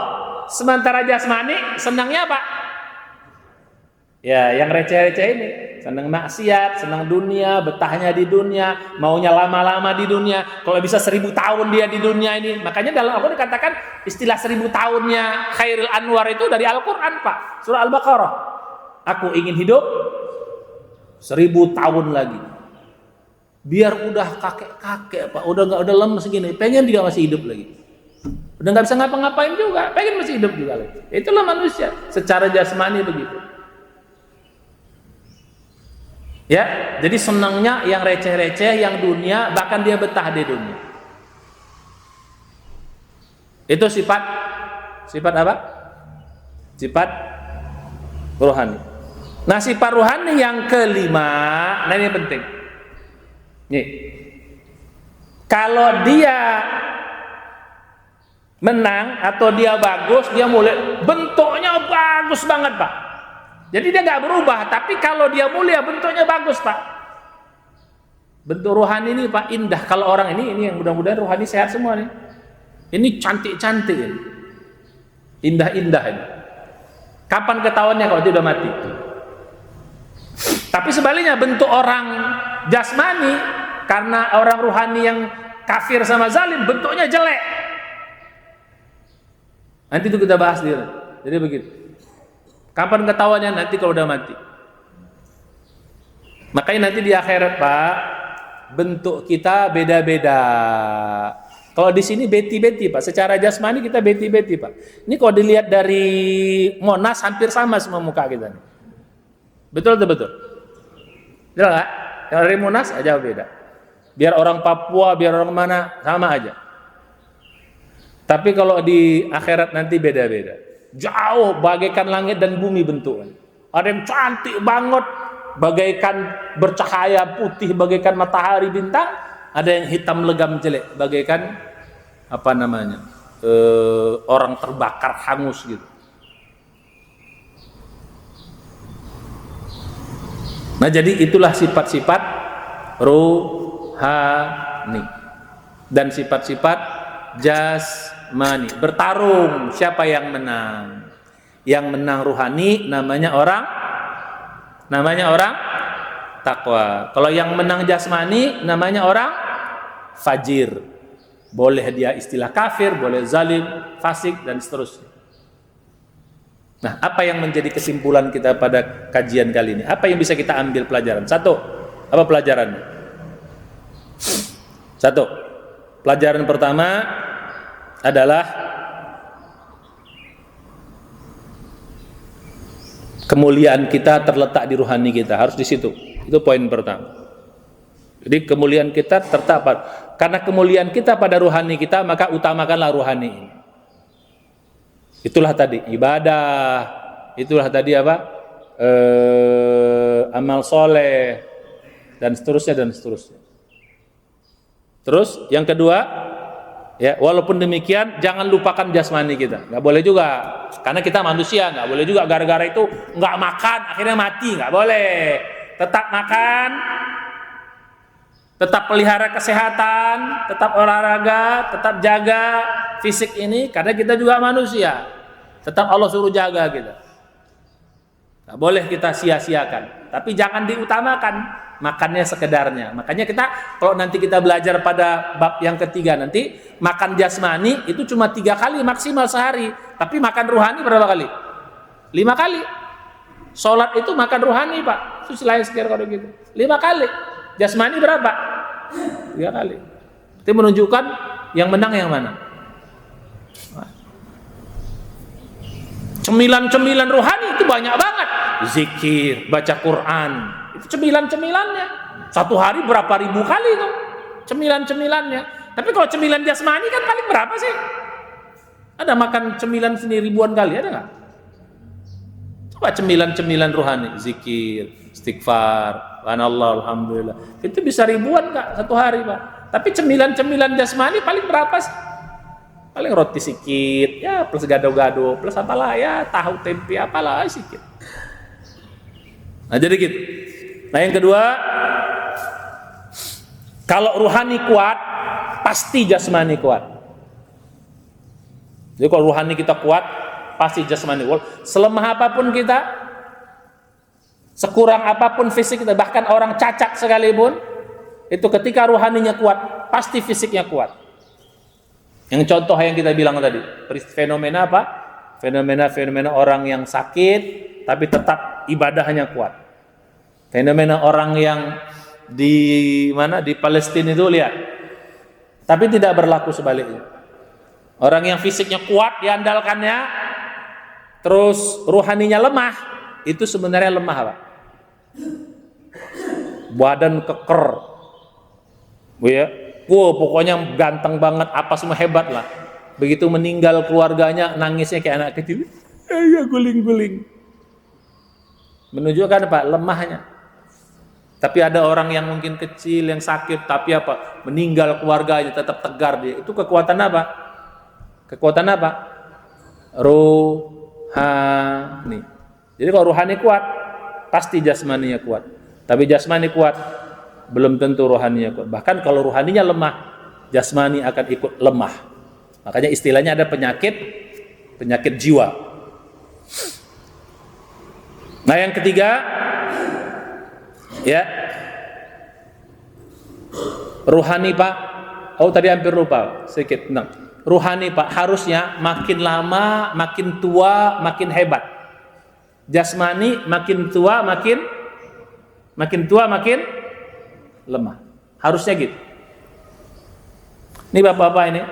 Sementara jasmani senangnya apa? Ya, yang receh-receh ini. Senang maksiat, senang dunia, betahnya di dunia, maunya lama-lama di dunia. Kalau bisa 1000 tahun dia di dunia ini. Makanya dalam Al-Quran dikatakan istilah 1000 tahunnya Khairil Anwar itu dari Al-Quran, Pak. Surah Al-Baqarah. Aku ingin hidup 1000 tahun lagi. Biar udah kakek-kakek, Pak. Udah lemes gini, pengen juga masih hidup lagi. Udah nggak bisa ngapa-ngapain juga, pengen masih hidup juga lagi. Itulah manusia secara jasmani begitu. Ya, jadi senangnya yang receh-receh, yang dunia, bahkan dia betah di dunia. Itu sifat apa? Sifat rohani. Nah, sifat rohani yang kelima, nah ini penting. Nih, kalau dia menang atau dia bagus, dia mulia, bentuknya bagus banget, Pak. Jadi dia nggak berubah, tapi kalau dia mulia bentuknya bagus, Pak. Bentuk rohani ini, Pak, indah. Kalau orang ini yang mudah-mudahan rohani sehat semua nih. Ini cantik-cantik ini. Indah-indah ini. Kapan ketahuannya kalau dia udah mati? Tapi sebaliknya bentuk orang jasmani, karena orang rohani yang kafir sama zalim, bentuknya jelek. Nanti itu kita bahas dia. Jadi begitu. Kapan ketahuannya? Nanti kalau udah mati. Makanya nanti di akhirat, Pak, bentuk kita beda-beda. Kalau di sini beti-beti, Pak. Secara jasmani kita beti-beti, Pak. Ini kalau dilihat dari Monas hampir sama semua muka kita nih. Betul atau betul? Betul nggak? Yang dari Monas aja beda. Biar orang Papua, biar orang mana, sama aja. Tapi kalau di akhirat nanti beda-beda. Jauh bagaikan langit dan bumi bentuknya. Ada yang cantik banget, bagaikan bercahaya putih, bagaikan matahari bintang. Ada yang hitam legam jelek, bagaikan apa namanya, orang terbakar hangus gitu. Nah, jadi itulah sifat-sifat rohani dan sifat-sifat jasmani. Bertarung siapa yang menang. Yang menang rohani namanya orang takwa. Kalau yang menang jasmani namanya orang fajir. Boleh dia istilah kafir, boleh zalim, fasik, dan seterusnya. Nah, apa yang menjadi kesimpulan kita pada kajian kali ini? Apa yang bisa kita ambil pelajaran? Satu, apa pelajarannya? Satu, pelajaran pertama adalah kemuliaan kita terletak di rohani kita, harus di situ. Itu poin pertama. Jadi kemuliaan kita terdapat karena kemuliaan kita pada rohani kita, maka utamakanlah rohani ini. Itulah tadi ibadah, itulah tadi apa? Amal soleh dan seterusnya dan seterusnya. Terus yang kedua, ya, walaupun demikian jangan lupakan jasmani kita. Nggak boleh juga, karena kita manusia, nggak boleh juga gara-gara itu nggak makan akhirnya mati, nggak boleh. Tetap makan, tetap pelihara kesehatan, tetap olahraga, tetap jaga fisik ini, karena kita juga manusia. Tetap Allah suruh jaga kita. Nggak boleh kita sia-siakan, tapi jangan diutamakan makannya sekedarnya. Makanya kita kalau nanti kita belajar pada bab yang ketiga nanti, makan jasmani itu cuma 3 kali maksimal sehari, tapi makan rohani berapa kali? 5 kali. Sholat itu makan rohani, Pak. Itu selain sekir kalau gitu. 5 kali. Jasmani berapa? 3 kali. Itu menunjukkan yang menang yang mana? Cemilan-cemilan rohani itu banyak banget. zikir, baca Quran. Itu cemilan-cemilannya. Satu hari berapa ribu kali itu cemilan-cemilannya. Tapi kalau cemilan jasmani kan paling berapa sih? Ada makan cemilan sendiri ribuan kali, ada nggak? Coba cemilan-cemilan rohani, zikir, istighfar, subhanallah, alhamdulillah. Itu bisa ribuan nggak satu hari, Pak? Tapi cemilan-cemilan jasmani paling berapa sih? Paling roti sikit, ya plus gado-gado, plus apalah ya tahu tempe apalah sikit. Nah jadi gitu. Nah yang kedua, kalau ruhani kuat, pasti jasmani kuat. Jadi kalau ruhani kita kuat, pasti jasmani kuat. Selemah apapun kita, sekurang apapun fisik kita, bahkan orang cacat sekalipun, itu ketika ruhaninya kuat, pasti fisiknya kuat. Yang contoh yang kita bilang tadi, fenomena apa? Fenomena orang yang sakit tapi tetap ibadahnya kuat. Fenomena orang yang di mana di Palestina itu lihat, tapi tidak berlaku sebaliknya. Orang yang fisiknya kuat diandalkannya, terus ruhaninya lemah, itu sebenarnya lemah, Pak. Badan keker, ya. Pokoknya ganteng banget, apa semua hebat lah. Begitu meninggal keluarganya, nangisnya kayak anak kecil, ya guling-guling. Menunjukkan apa? Lemahnya. Tapi ada orang yang mungkin kecil, yang sakit, tapi apa? Meninggal keluarganya, tetap tegar dia. Itu kekuatan apa? Kekuatan apa? Rohani. Jadi kalau rohani kuat, pasti jasmaninya kuat. Tapi jasmani kuat, belum tentu rohaninya kuat. Bahkan kalau rohaninya lemah, jasmani akan ikut lemah. Makanya istilahnya ada penyakit jiwa. Nah yang ketiga, ya, ruhani Pak. Oh tadi hampir lupa sedikit. Nah, ruhani Pak harusnya makin lama, makin tua, makin hebat. Jasmani makin tua, makin lemah. Harusnya gitu. Ini bapak-bapak ini,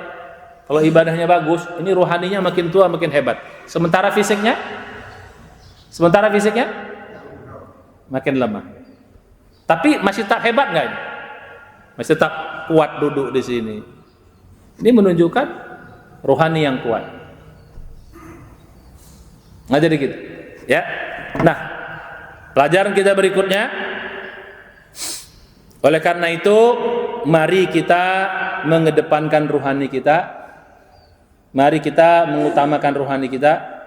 kalau ibadahnya bagus, ini ruhaninya makin tua makin hebat. Sementara fisiknya makin lemah. Tapi masih tak hebat nggak ini? Masih tak kuat duduk di sini. Ini menunjukkan ruhani yang kuat. Nah jadi gitu, ya. Nah, pelajaran kita berikutnya. Oleh karena itu, mari kita mengedepankan ruhani kita. Mari kita mengutamakan ruhani kita.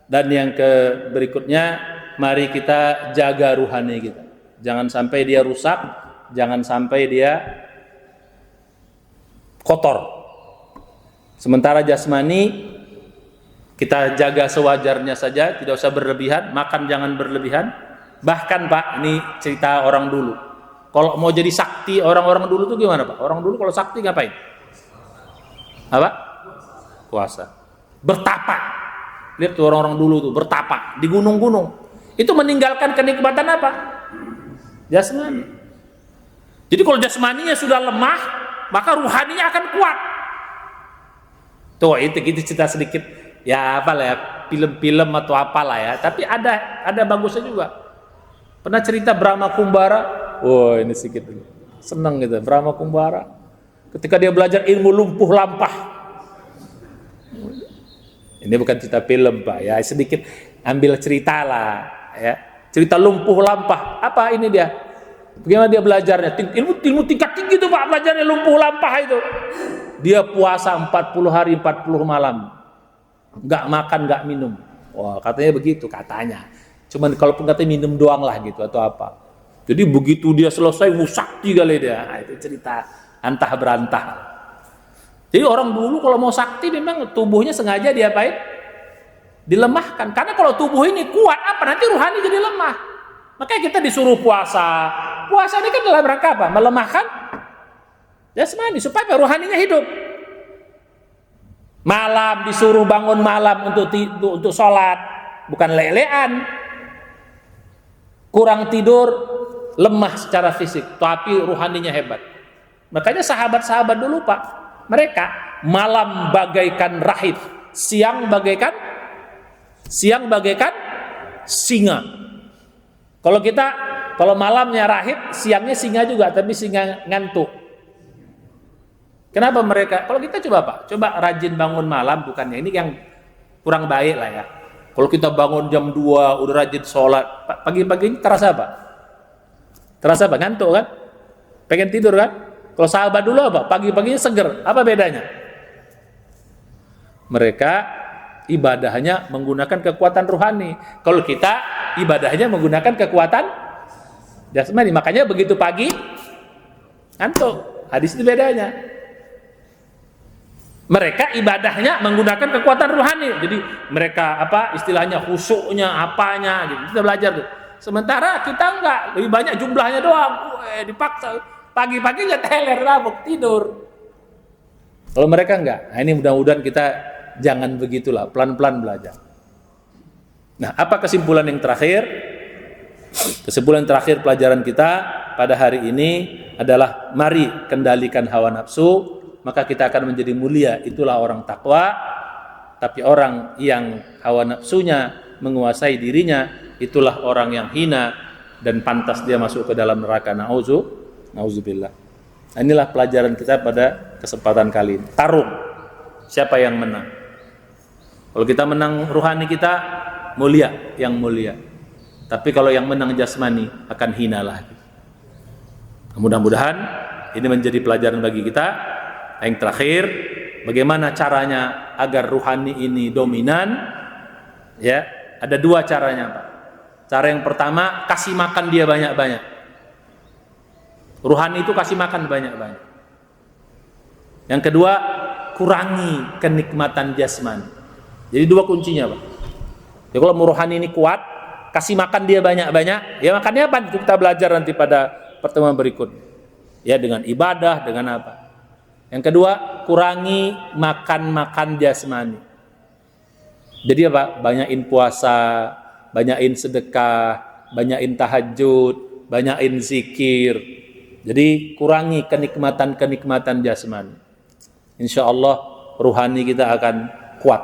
Dan yang berikutnya, mari kita jaga ruhani kita. Jangan sampai dia rusak, jangan sampai dia kotor. Sementara jasmani kita jaga sewajarnya saja, tidak usah berlebihan, makan jangan berlebihan. Bahkan Pak, ini cerita orang dulu. Kalau mau jadi sakti, orang-orang dulu tuh gimana Pak? Orang dulu kalau sakti ngapain? Apa? Puasa. Bertapa. Lihat tuh orang-orang dulu tuh bertapa di gunung-gunung. Itu meninggalkan kenikmatan apa? Jasmani. Jadi kalau jasmaninya sudah lemah, maka ruhaninya akan kuat. Tuh itu cerita sedikit. Ya apalah ya, film-film atau apalah ya. Tapi ada bagusnya juga. Pernah cerita Brahma Kumbara? Oh ini sedikit dulu. Senang gitu, Brahma Kumbara. Ketika dia belajar ilmu lumpuh lampah. Ini bukan cerita film Pak ya, sedikit ambil cerita lah ya. Cerita lumpuh lampah. Apa ini dia? Bagaimana dia belajarnya? Ilmu tingkat tinggi itu Pak, belajarnya lumpuh lampah itu. Dia puasa 40 hari 40 malam. Enggak makan, enggak minum. Wah, katanya begitu katanya. Cuman kalau katanya minum doang lah gitu atau apa. Jadi begitu dia selesai sakti kali dia. Nah, itu cerita antah berantah. Jadi orang dulu kalau mau sakti memang tubuhnya sengaja diapain? Dilemahkan. Karena kalau tubuh ini kuat apa nanti ruhani jadi lemah. Makanya kita disuruh puasa. Puasa ini kan dalam rangka apa? Melemahkan jasmani supaya ruhaninya hidup. Malam disuruh bangun malam untuk sholat, bukan lelean. Kurang tidur, lemah secara fisik, tapi ruhaninya hebat. Makanya sahabat-sahabat dulu Pak, mereka malam bagaikan rahib, siang bagaikan singa. Kalau malamnya rahib, siangnya singa juga, tapi singa ngantuk. Kenapa mereka? Kalau kita coba rajin bangun malam, bukannya ini yang kurang baik lah ya. Kalau kita bangun jam 2, udah rajin sholat, pagi-pagi terasa apa? Terasa apa? Ngantuk kan? Pengen tidur kan? Kalau sahabat dulu apa? Pagi-paginya seger. Apa bedanya? Mereka ibadahnya menggunakan kekuatan rohani. Kalau kita ibadahnya menggunakan kekuatan jasmani. Makanya begitu pagi ngantuk. Hadis itu bedanya. Mereka ibadahnya menggunakan kekuatan rohani. Jadi mereka istilahnya khusyuknya apanya gitu. Kita belajar tuh. Sementara kita enggak, lebih banyak jumlahnya doang. Dipaksa. Pagi-pagi enggak teler, rabuk, tidur. Kalau mereka enggak. Nah, ini mudah-mudahan kita jangan begitulah, pelan-pelan belajar. Nah, apa kesimpulan yang terakhir? Kesimpulan terakhir pelajaran kita pada hari ini adalah mari kendalikan hawa nafsu, maka kita akan menjadi mulia. Itulah orang takwa. Tapi orang yang hawa nafsunya menguasai dirinya, itulah orang yang hina dan pantas dia masuk ke dalam neraka. Nauzubillah. Nah, inilah pelajaran kita pada kesempatan kali ini. Tarung. Siapa yang menang? Kalau kita menang rohani kita, mulia, yang mulia. Tapi kalau yang menang jasmani, akan hina lagi. Mudah-mudahan ini menjadi pelajaran bagi kita. Yang terakhir, bagaimana caranya agar ruhani ini dominan? Ya, ada dua caranya, Pak. Cara yang pertama, kasih makan dia banyak-banyak. Ruhani itu kasih makan banyak-banyak. Yang kedua, kurangi kenikmatan jasmani. Jadi dua kuncinya, Pak. Ya, kalau mau ruhani ini kuat, kasih makan dia banyak-banyak. Ya, makannya apa? Kita belajar nanti pada pertemuan berikutnya. Ya, dengan ibadah, dengan apa? Yang kedua, kurangi makan jasmani. Jadi apa? Banyakin puasa, banyakin sedekah, banyakin tahajud, banyakin zikir. Jadi kurangi kenikmatan jasmani. Insya Allah ruhani kita akan kuat.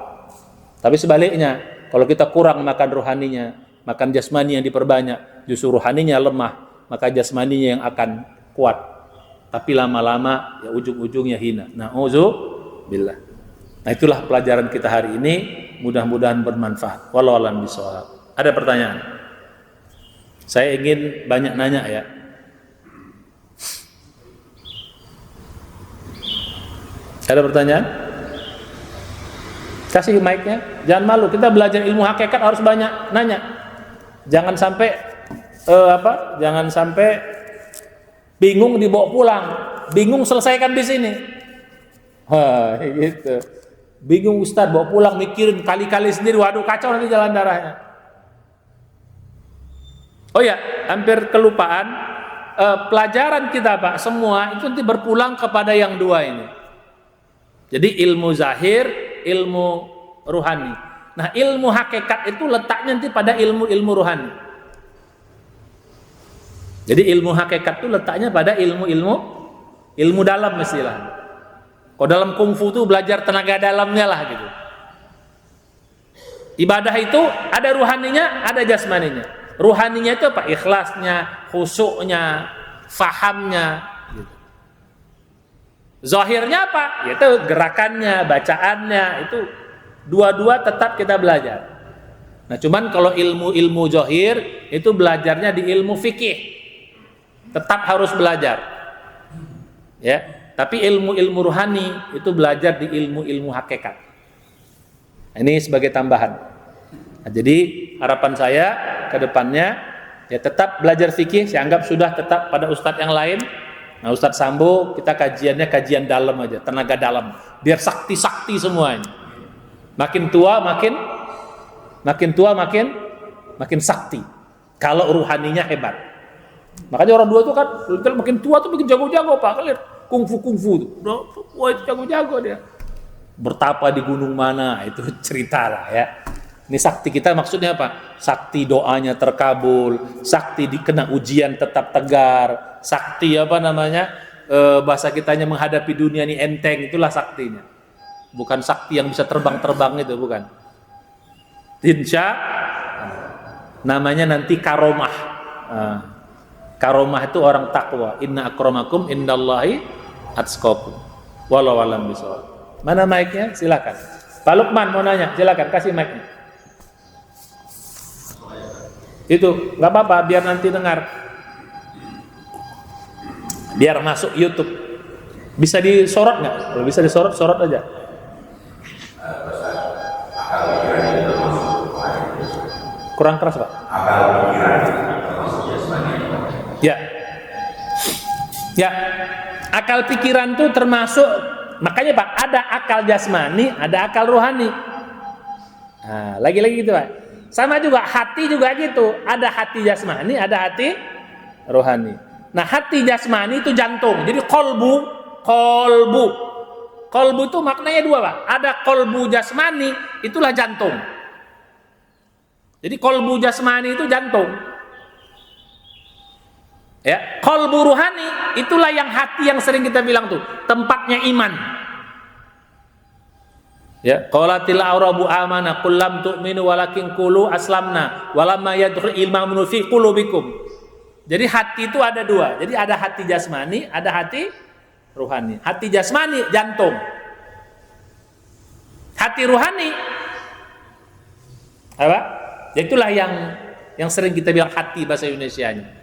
Tapi sebaliknya, kalau kita kurang makan ruhaninya, makan jasmani yang diperbanyak, justru ruhaninya lemah, maka jasmaninya yang akan kuat. Tapi lama-lama ya ujung-ujungnya hina. Nauzubillah. Nah, itulah pelajaran kita hari ini, mudah-mudahan bermanfaat. Wallahu a'lam bishawab. Ada pertanyaan? Saya ingin banyak nanya ya. Ada pertanyaan? Kasih mic-nya. Jangan malu, kita belajar ilmu hakikat harus banyak nanya. Jangan sampai Jangan sampai bingung dibawa pulang, bingung selesaikan di sini. Gitu. Bingung Ustadz, bawa pulang mikirin kali-kali sendiri, waduh kacau nanti jalan darahnya. Oh ya, hampir kelupaan. Pelajaran kita Pak, semua itu nanti berpulang kepada yang dua ini. Jadi ilmu zahir, ilmu ruhani. Nah, ilmu hakikat itu letaknya nanti pada ilmu ruhani. Jadi ilmu hakikat itu letaknya pada ilmu dalam istilah. Kalau dalam kungfu itu belajar tenaga dalamnya lah gitu. Ibadah itu ada ruhaninya, ada jasmaninya. Ruhaninya itu apa? Ikhlasnya, khusyuknya, fahamnya. Gitu. Zahirnya apa? Yaitu gerakannya, bacaannya, itu dua-dua tetap kita belajar. Nah, cuman kalau ilmu zahir itu belajarnya di ilmu fikih. Tetap harus belajar, ya. Tapi ilmu ruhani itu belajar di ilmu hakikat. Ini sebagai tambahan. Nah, jadi harapan saya ke depannya ya tetap belajar fikih. Saya anggap sudah tetap pada ustadz yang lain. Nah, Ustadz Sambo kita kajiannya kajian dalam aja, tenaga dalam, biar sakti semuanya. Makin tua makin sakti. Kalau ruhaninya hebat. Makanya orang dua itu kan makin tua tuh makin jago-jago Pak. Lihat kungfu tuh. Wah, itu jago-jago dia. Bertapa di gunung mana, itu cerita lah ya. Ini sakti kita maksudnya apa? Sakti doanya terkabul, sakti dikena ujian tetap tegar, sakti bahasa kitanya menghadapi dunia ini enteng, itulah saktinya. Bukan sakti yang bisa terbang-terbang itu, bukan. Insya namanya nanti karomah. Nah, karomah itu orang takwa. Inna akramakum indallahi atqakum. Wallahu a'lam bishawab. Mana mic-nya? Silakan. Pak Lukman mau nanya, silakan kasih mic-nya. Itu nggak apa-apa, biar nanti dengar, biar masuk YouTube. Bisa disorot nggak? Kalau bisa disorot, sorot aja. Kurang keras, Pak. Ya, ya. Akal pikiran itu termasuk, makanya Pak, ada akal jasmani, ada akal rohani. Nah, lagi-lagi gitu Pak. Sama juga hati juga gitu, ada hati jasmani, ada hati rohani. Nah, hati jasmani itu jantung. Jadi kolbu itu maknanya dua Pak. Ada kolbu jasmani, itulah jantung. Jadi kolbu jasmani itu jantung. Ya, kolbu ruhani itulah yang hati yang sering kita bilang tuh, tempatnya iman. Ya, qalatil a'rabu amana qul lam tu'minu walakin qulu aslamna walamma yadkhul ilmu fi qulubikum. Jadi hati itu ada dua. Jadi ada hati jasmani, ada hati ruhani. Hati jasmani jantung. Hati ruhani apa? Itulah yang sering kita bilang hati bahasa Indonesianya.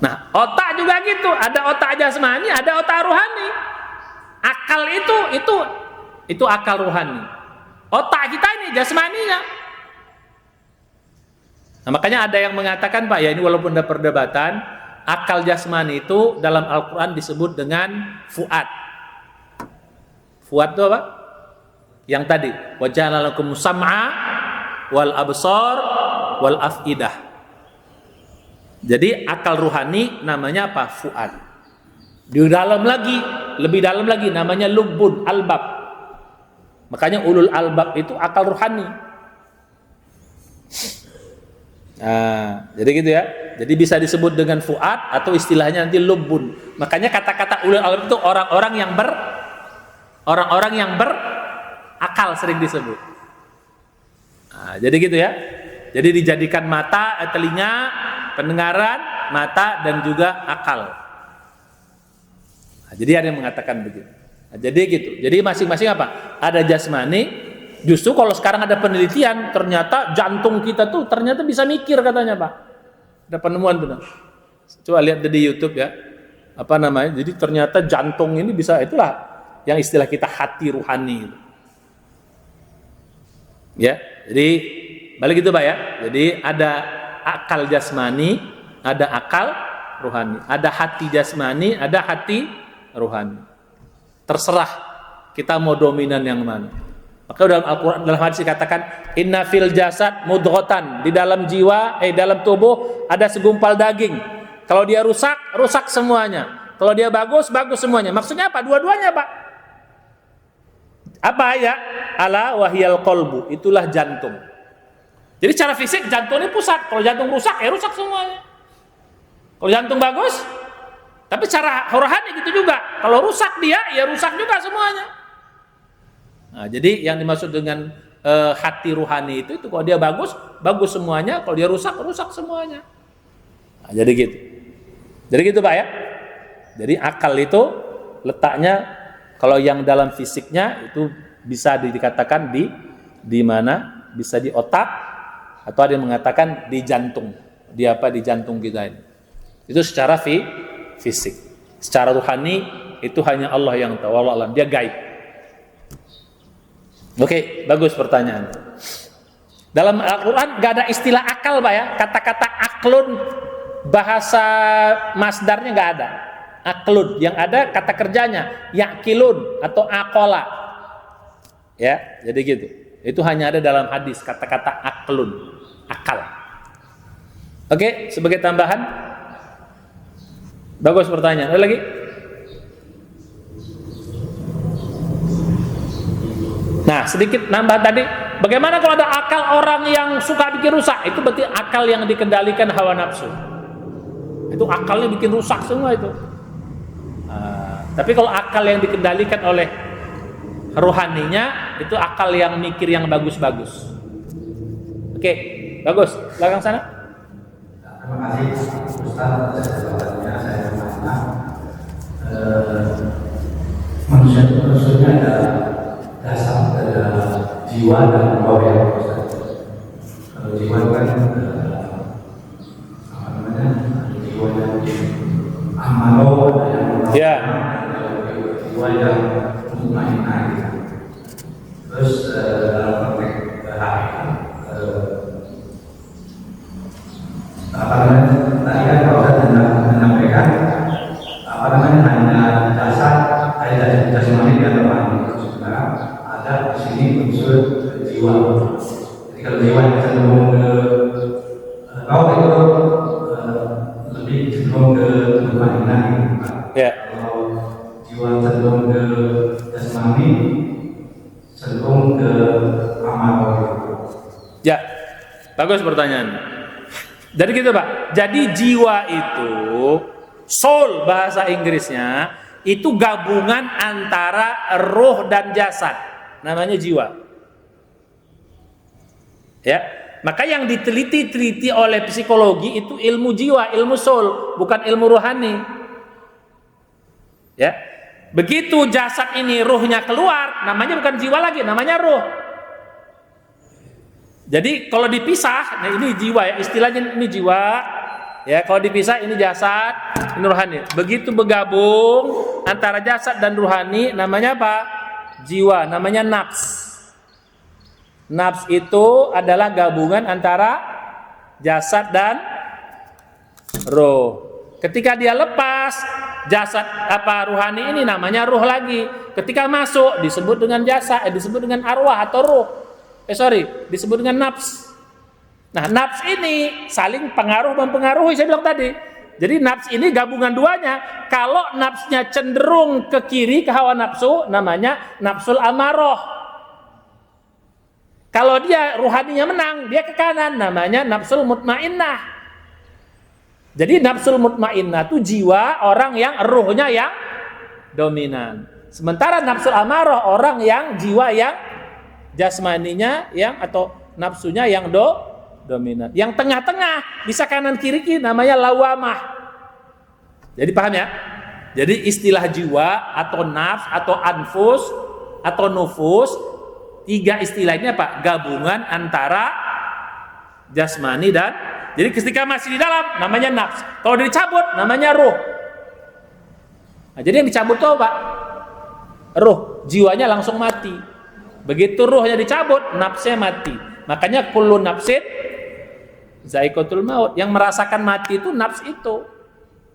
Nah, otak juga gitu, ada otak jasmani, ada otak ruhani. Akal itu akal ruhani. Otak kita ini jasmaninya. Nah, makanya ada yang mengatakan Pak, ya ini walaupun ada perdebatan, akal jasmani itu dalam Al-Qur'an disebut dengan fuad. Fuad itu apa? Yang tadi, wa ja'ala lakum sam'a wal absar wal afidah. Jadi akal ruhani namanya apa? Fuad. Di dalam lagi, lebih dalam lagi namanya lubbun, albab. Makanya ulul albab itu akal ruhani. Nah, jadi gitu ya. Jadi bisa disebut dengan fuad atau istilahnya nanti lubbun. Makanya kata-kata ulul albab itu orang-orang yang berakal sering disebut. Nah, jadi gitu ya. Jadi dijadikan mata, telinga, pendengaran, mata, dan juga akal. Nah, jadi ada yang mengatakan begitu. Nah, jadi gitu. Jadi masing-masing apa? Ada jasmani. Justru kalau sekarang ada penelitian, ternyata jantung kita tuh ternyata bisa mikir katanya Pak. Ada penemuan benar. Coba lihat di YouTube ya. Apa namanya? Jadi ternyata jantung ini bisa, itulah yang istilah kita hati ruhani. Ya, jadi balik itu Pak ya. Jadi ada akal jasmani, ada akal ruhani. Ada hati jasmani, ada hati ruhani. Terserah kita mau dominan yang mana. Maka dalam Al-Qur'an, dalam hadis dikatakan inna fil jasad mudghatan, di dalam jiwa, dalam tubuh ada segumpal daging. Kalau dia rusak, rusak semuanya. Kalau dia bagus, bagus semuanya. Maksudnya apa? Dua-duanya Pak. Apa ya? Ala wahyal qalbu, itulah jantung. Jadi secara fisik jantung ini pusat. Kalau jantung rusak, ya rusak semuanya. Kalau jantung bagus, tapi secara rohani gitu juga. Kalau rusak dia, ya rusak juga semuanya. Nah, jadi yang dimaksud dengan hati ruhani itu kalau dia bagus, bagus semuanya. Kalau dia rusak, rusak semuanya. Nah, jadi gitu. Jadi gitu Pak ya. Jadi akal itu letaknya, kalau yang dalam fisiknya itu bisa dikatakan di mana? Bisa di otak, atau ada yang mengatakan di jantung. Di apa? Di jantung kita ini. Itu secara fisik. Secara ruhani itu hanya Allah yang tahu. Wallahu a'lam, dia gaib. Oke, bagus pertanyaan. Dalam Al-Qur'an gak ada istilah akal Pak ya. Kata-kata aklun, bahasa masdarnya gak ada. Aklun, yang ada kata kerjanya yakilun atau akola. Ya, jadi gitu. Itu hanya ada dalam hadis kata-kata aklun, akal. Oke, sebagai tambahan. Bagus pertanyaan. Ada lagi? Nah, sedikit nambah tadi. Bagaimana kalau ada akal orang yang suka bikin rusak? Itu berarti akal yang dikendalikan hawa nafsu. Itu akalnya bikin rusak semua itu. Tapi kalau akal yang dikendalikan oleh rohaninya, itu akal yang mikir yang bagus-bagus. Oke, bagus. Belakang sana. kasih Ustaz atas jawabannya. Saya bertanya, manusia itu maksudnya ada dasar, ada jiwa dan roh ya Ustaz. Kalau jiwa kan apa namanya? Ada jiwa yang amaro, ada yang Ya. jiwa yang mutmainnah gitu. Terus dalam konteks hari apa namanya, tadi kan Pak Ustaz menyampaikan apa namanya hanya dasar, ada jasmani dan rohani. Sebenarnya ada di sini unsur jiwa. Jadi kalau jiwa yang cenderung ke roh itu lebih cenderung ke mutmainnah gitu Pak. Ya. Kalau jiwa cenderung ke jasmani cenderung ke amal gitu. Ya. Bagus pertanyaan. Jadi gitu Pak. Jadi jiwa itu, soul bahasa Inggrisnya, itu gabungan antara roh dan jasad. Namanya jiwa. Ya. Maka yang diteliti oleh psikologi itu ilmu jiwa, ilmu soul, bukan ilmu rohani. Ya. Begitu jasad ini ruhnya keluar, namanya bukan jiwa lagi, namanya ruh. Jadi kalau dipisah, nah ini jiwa ya, istilahnya ini jiwa. Ya, kalau dipisah ini jasad, ini rohani. Begitu bergabung antara jasad dan rohani, namanya apa? Jiwa, namanya nafs. Nafs itu adalah gabungan antara jasad dan roh. Ketika dia lepas jasad apa rohani ini, namanya ruh lagi. Ketika masuk disebut dengan jasad, disebut dengan arwah atau ruh. Disebut dengan nafs. Nah, nafs ini saling pengaruh mempengaruhi, saya bilang tadi. Jadi nafs ini gabungan duanya. Kalau nafsnya cenderung ke kiri, ke hawa nafsu, namanya nafsul amaroh. Kalau dia ruhaninya menang, dia ke kanan, namanya nafsul mutmainnah. Jadi nafsul mutmainnah itu jiwa orang yang ruhnya yang dominan. Sementara nafsul amaroh orang yang jiwa yang jasmaninya yang atau nafsunya yang dominan. Yang tengah-tengah bisa kanan kiri namanya lawamah. Jadi paham ya? Jadi istilah jiwa atau nafs atau anfus atau nufus, tiga istilahnya Pak, gabungan antara jasmani dan, jadi ketika masih di dalam namanya nafs. Kalau dicabut namanya ruh. Nah, jadi yang dicabut itu Pak, ruh, jiwanya langsung mati. Begitu ruhnya dicabut, nafsnya mati. Makanya kullu nafsin za'iqatul maut. Yang merasakan mati itu nafs itu.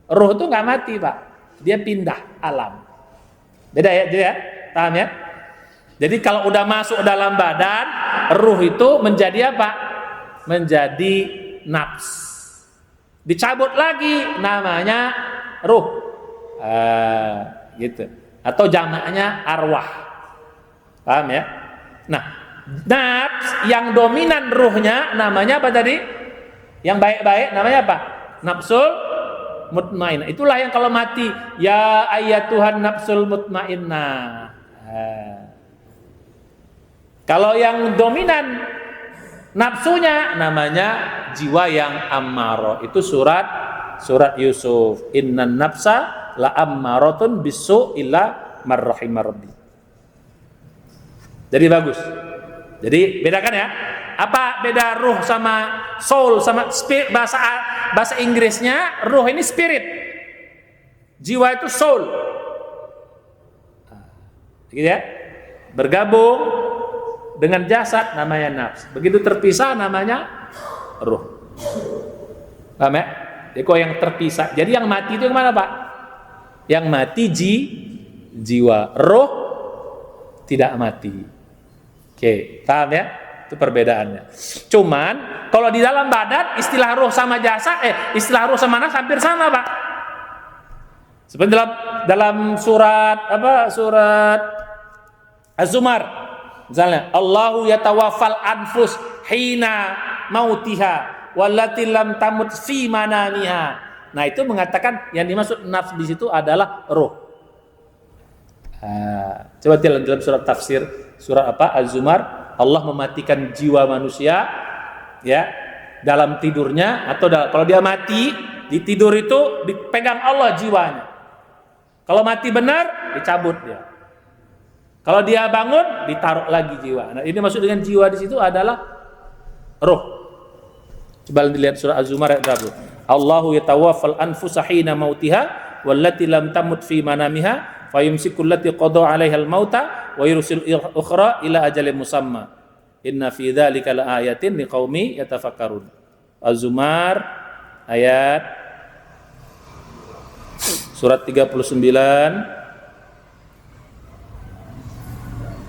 Ruh itu nggak mati Pak, dia pindah alam. Beda ya, jadi ya, paham ya? Jadi kalau udah masuk dalam badan, ruh itu menjadi apa? Menjadi nafs. Dicabut lagi, namanya ruh. Gitu. Atau jamaknya arwah. Paham ya? Nah, nafs yang dominan ruhnya namanya apa tadi? Yang baik-baik namanya apa? Nafsul mutmainnah. Itulah yang kalau mati, ya ayyatuhan nafsul mutmainnah. Kalau yang dominan nafsunya namanya jiwa yang ammaro. Itu surat Yusuf. Innan nafsa la ammaratun bisu illa marrahimar rabbi. Jadi bagus. Jadi bedakan ya. Apa beda ruh sama soul sama spirit? Bahasa Inggrisnya ruh ini spirit. Jiwa itu soul. Gitu ya. Bergabung dengan jasad namanya nafs. Begitu terpisah namanya ruh. Paham ya? Jadi kok yang terpisah. Jadi yang mati itu yang mana Pak? Yang mati jiwa. Ruh tidak mati. Oke, paham ya? Itu perbedaannya. Cuman kalau di dalam badan istilah ruh sama jasad, istilah ruh sama nafs hampir sama Pak. Seperti dalam surat Az-Zumar, misalnya Allahu yatawaffal anfus hina mautiha wallati lam tamut fi manamiha. Nah, itu mengatakan yang dimaksud nafs di situ adalah ruh. Coba dalam surat tafsir surat Az-Zumar, Allah mematikan jiwa manusia ya dalam tidurnya atau kalau dia mati di tidur itu dipegang Allah jiwanya. Kalau mati benar dicabut dia. Kalau dia bangun ditaruh lagi jiwa. Nah, ini maksud dengan jiwa di situ adalah roh. Coba dilihat surah Az-Zumar ayat berapa? Allahu yatawaffal anfusa hina mautiha wallati lam tamut fi manamiha fayumsiku allati qada 'alaiha al-mauta wa yursil ukhra ila ajalin musamma. Inna fi dzalika laayatin liqaumi yatafakkarun. Az-Zumar ayat surat 39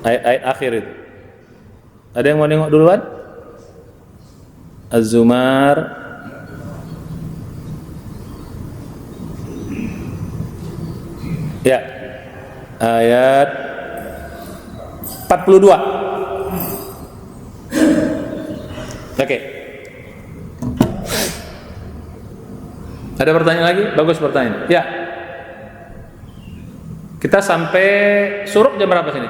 ayat akhir itu. Ada yang mau nengok duluan? Az-Zumar ya ayat 42. Oke. Ada pertanyaan lagi? Bagus pertanyaan. Ya. Kita sampai suruk jam berapa sini?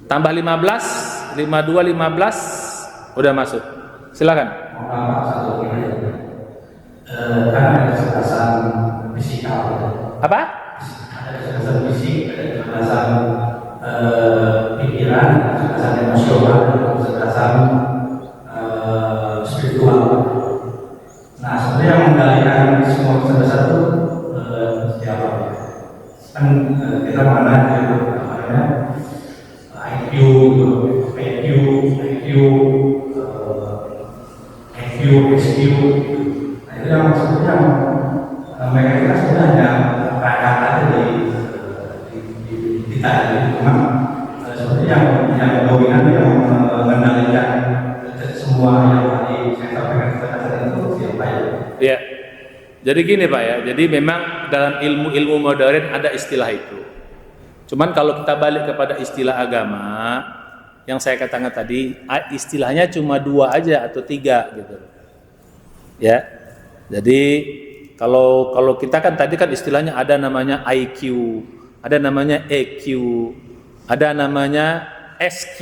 Tambah 15, 52, 15 udah masuk. Silakan. Karena ada kecerdasan fisikal. Apa? Ada kecerdasan fisik, ada kecerdasan pikiran, ada kecerdasan emosional, ada kecerdasan spiritual. Nah, sebenarnya yang mengendalikan semua kecerdasan itu siapa? Kan kita mengenal itu namanya IQ, PQ, IQ, EQ, SQ. Nah, itu yang maksudnya mereka kita sebenarnya perangkat aja di kita ini, cuma sebenarnya yang dominan yang mengendalikan semua yang tadi saya sampaikan kecerdasan itu siapa ya? Ya. Jadi gini Pak ya, jadi memang dalam ilmu modern ada istilah itu. Cuman kalau kita balik kepada istilah agama, yang saya katakan tadi, istilahnya cuma 2 aja atau 3 gitu. Ya. Jadi kalau kita kan tadi kan istilahnya ada namanya IQ, ada namanya EQ, ada namanya SQ.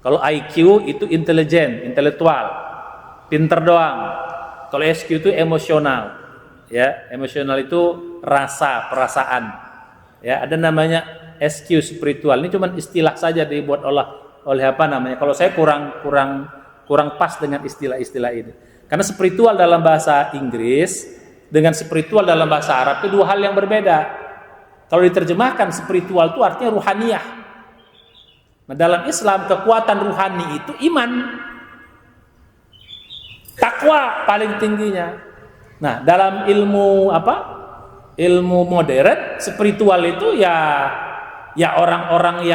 Kalau IQ itu intelektual, pinter doang. Kalau SQ itu emosional, ya emosional itu rasa, perasaan, ya ada namanya SQ spiritual. Ini cuma istilah saja dibuat oleh apa namanya? Kalau saya kurang pas dengan istilah-istilah ini, karena spiritual dalam bahasa Inggris dengan spiritual dalam bahasa Arab itu 2 hal yang berbeda. Kalau diterjemahkan spiritual itu artinya ruhaniyah. Nah, dalam Islam kekuatan ruhani itu iman. Takwa paling tingginya. Nah, dalam ilmu ilmu modern, spiritual itu ya orang-orang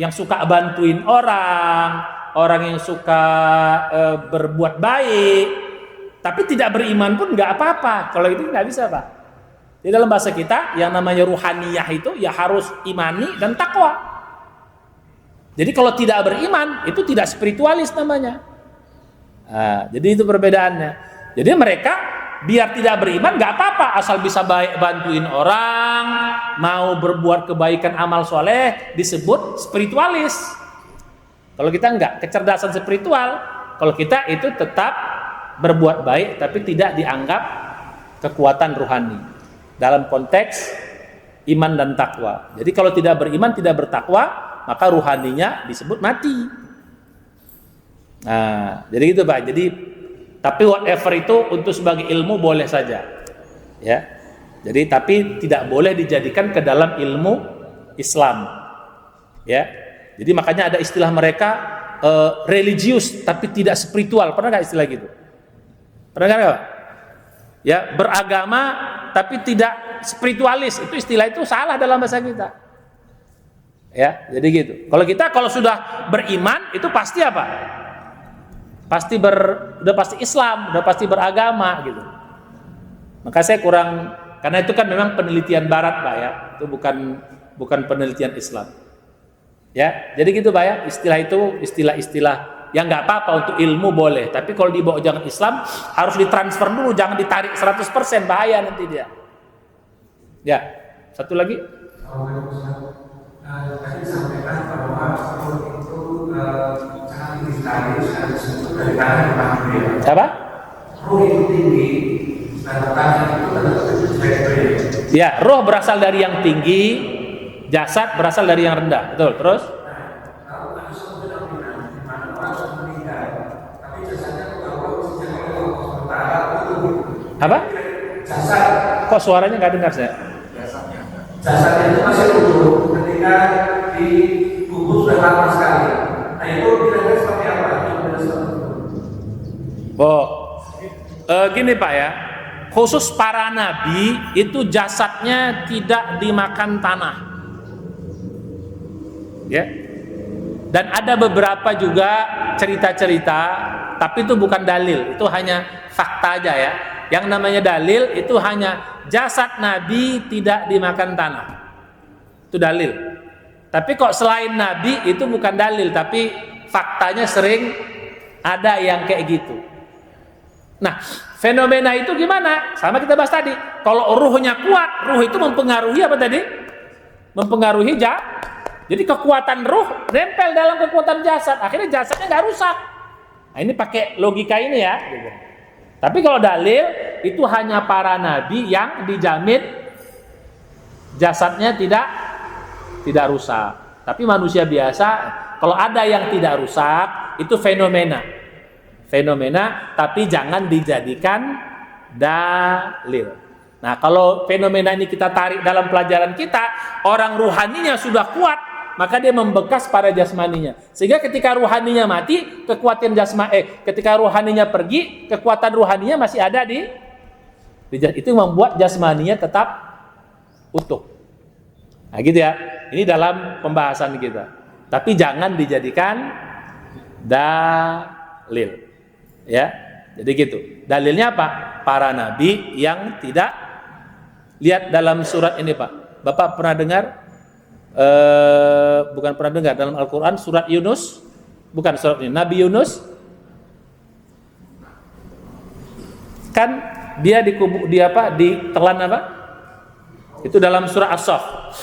yang suka bantuin orang yang suka berbuat baik, tapi tidak beriman pun nggak apa-apa. Kalau itu nggak bisa, Pak. Di dalam bahasa kita yang namanya ruhaniyah itu ya harus imani dan takwa. Jadi kalau tidak beriman itu tidak spiritualis namanya. Nah, jadi itu perbedaannya. Jadi mereka biar tidak beriman nggak apa-apa, asal bisa baik bantuin orang, mau berbuat kebaikan amal soleh disebut spiritualis. Kalau kita enggak, kecerdasan spiritual. Kalau kita itu tetap berbuat baik tapi tidak dianggap kekuatan ruhani dalam konteks iman dan takwa. Jadi kalau tidak beriman, tidak bertakwa, maka ruhaninya disebut mati. Nah, jadi gitu Pak. Jadi tapi whatever itu untuk sebagai ilmu boleh saja. Ya. Jadi tapi tidak boleh dijadikan ke dalam ilmu Islam. Ya. Jadi makanya ada istilah mereka religius tapi tidak spiritual. Pernah enggak istilah gitu? Pernah enggak? Ya, beragama tapi tidak spiritualis. Itu istilah itu salah dalam bahasa kita. Ya, jadi gitu. Kalau sudah beriman itu pasti apa? Udah pasti Islam, udah pasti beragama gitu. Maka saya karena itu kan memang penelitian Barat Pak ya, itu bukan penelitian Islam. Ya, jadi gitu Pak ya, istilah itu istilah yang nggak apa-apa untuk ilmu boleh, tapi kalau dibawa jangan Islam harus ditransfer dulu, jangan ditarik 100%, bahaya nanti dia. Ya, satu lagi. Tadi disampaikan bahwa itu sangat tinggi sekali, dari kanan ke belakang beliau. Apa? Ruh itu tinggi, dan tangan itu adalah beliau. Ya, roh berasal dari yang tinggi, jasad berasal dari yang rendah. Betul. Terus? Kalau manusia sudah meninggal, di mana orang sudah meninggal, tapi jasadnya keluar sejak Allah sementara itu. Apa? Jasad. Kok suaranya nggak dengar saya? Jasadnya itu masih utuh ketika dikubur sudah lama sekali. Nah itu kira-kira seperti apa? Oh, gini Pak ya, khusus para nabi itu jasadnya tidak dimakan tanah, ya. Dan ada beberapa juga cerita-cerita, tapi itu bukan dalil, itu hanya fakta aja ya. Yang namanya dalil itu hanya jasad nabi tidak dimakan tanah, itu dalil. Tapi kok selain nabi itu bukan dalil, tapi faktanya sering ada yang kayak gitu. Nah, fenomena itu gimana? Sama kita bahas tadi. Kalau ruhnya kuat, ruh itu mempengaruhi apa tadi? Mempengaruhi jadi kekuatan ruh nempel dalam kekuatan jasad. Akhirnya jasadnya nggak rusak. Nah, ini pakai logika ini ya. Tapi kalau dalil itu hanya para nabi yang dijamin jasadnya tidak rusak. Tapi manusia biasa kalau ada yang tidak rusak itu fenomena, tapi jangan dijadikan dalil. Nah, kalau fenomena ini kita tarik dalam pelajaran kita, orang ruhaninya sudah kuat, maka dia membekas pada jasmaninya. Sehingga ketika ruhaninya mati, ketika ruhaninya pergi, kekuatan ruhaninya masih ada di itu yang membuat jasmaninya tetap utuh. Nah, gitu ya. Ini dalam pembahasan kita. Tapi jangan dijadikan dalil. Ya. Jadi gitu. Dalilnya apa? Para nabi yang tidak lihat dalam surat ini, Pak. Bapak pernah dengar bukan pernah dengar dalam Al-Qur'an surat Yunus? Bukan surat ini, Nabi Yunus. Kan dia ditelan apa? Itu dalam surah As-Saff.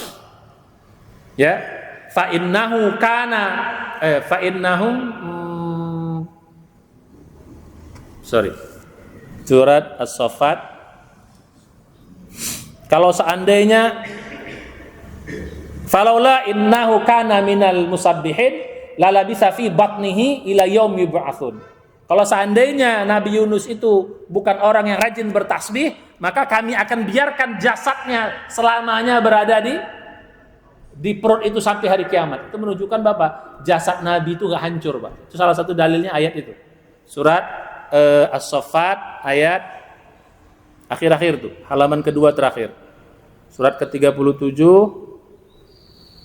Ya, fa innahum surat As-Saffat. Kalau seandainya falaula innahu kana minal musabbihin lalabisa fi batnihi ila yaumi yub'atsun. Kalau seandainya Nabi Yunus itu bukan orang yang rajin bertasbih, maka kami akan biarkan jasadnya selamanya berada di perut itu sampai hari kiamat. Itu menunjukkan Bapak, jasad Nabi itu gak hancur, Pak. Itu salah satu dalilnya ayat itu. Surat As-Saffat ayat akhir-akhir tuh, halaman kedua terakhir. Surat ke-37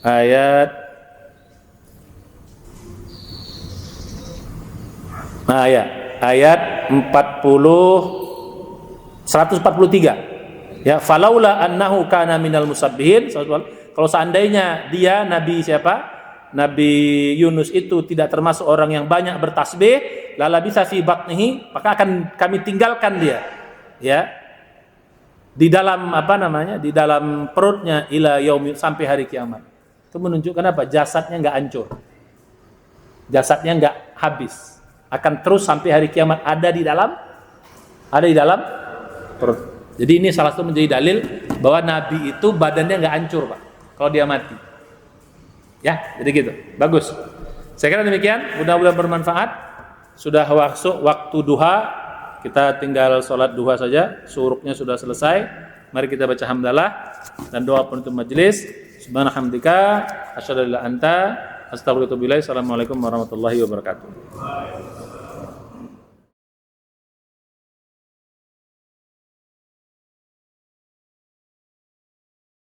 ayat 143. Ya, falaula annahu kana minal musabbihin. Kalau seandainya dia Nabi siapa? Nabi Yunus itu tidak termasuk orang yang banyak bertasbih, lalabisa fi batnihi, maka akan kami tinggalkan dia. Ya. Di dalam di dalam perutnya ila yaumi sampai hari kiamat. Itu menunjukkan apa? Jasadnya enggak hancur. Jasadnya enggak habis. Akan terus sampai hari kiamat ada di dalam perut. Jadi ini salah satu menjadi dalil bahwa Nabi itu badannya nggak hancur, Pak, kalau dia mati. Ya, jadi gitu. Bagus. Saya kira demikian. Mudah-mudahan bermanfaat. Sudah waktu duha. Kita tinggal sholat duha saja. Syuruknya sudah selesai. Mari kita baca hamdalah dan doa penutup majelis. Subhanahamdika asyhadu an la ilaha illa anta astaghfiruka wa atubu ilaik. Assalamualaikum warahmatullahi wabarakatuh.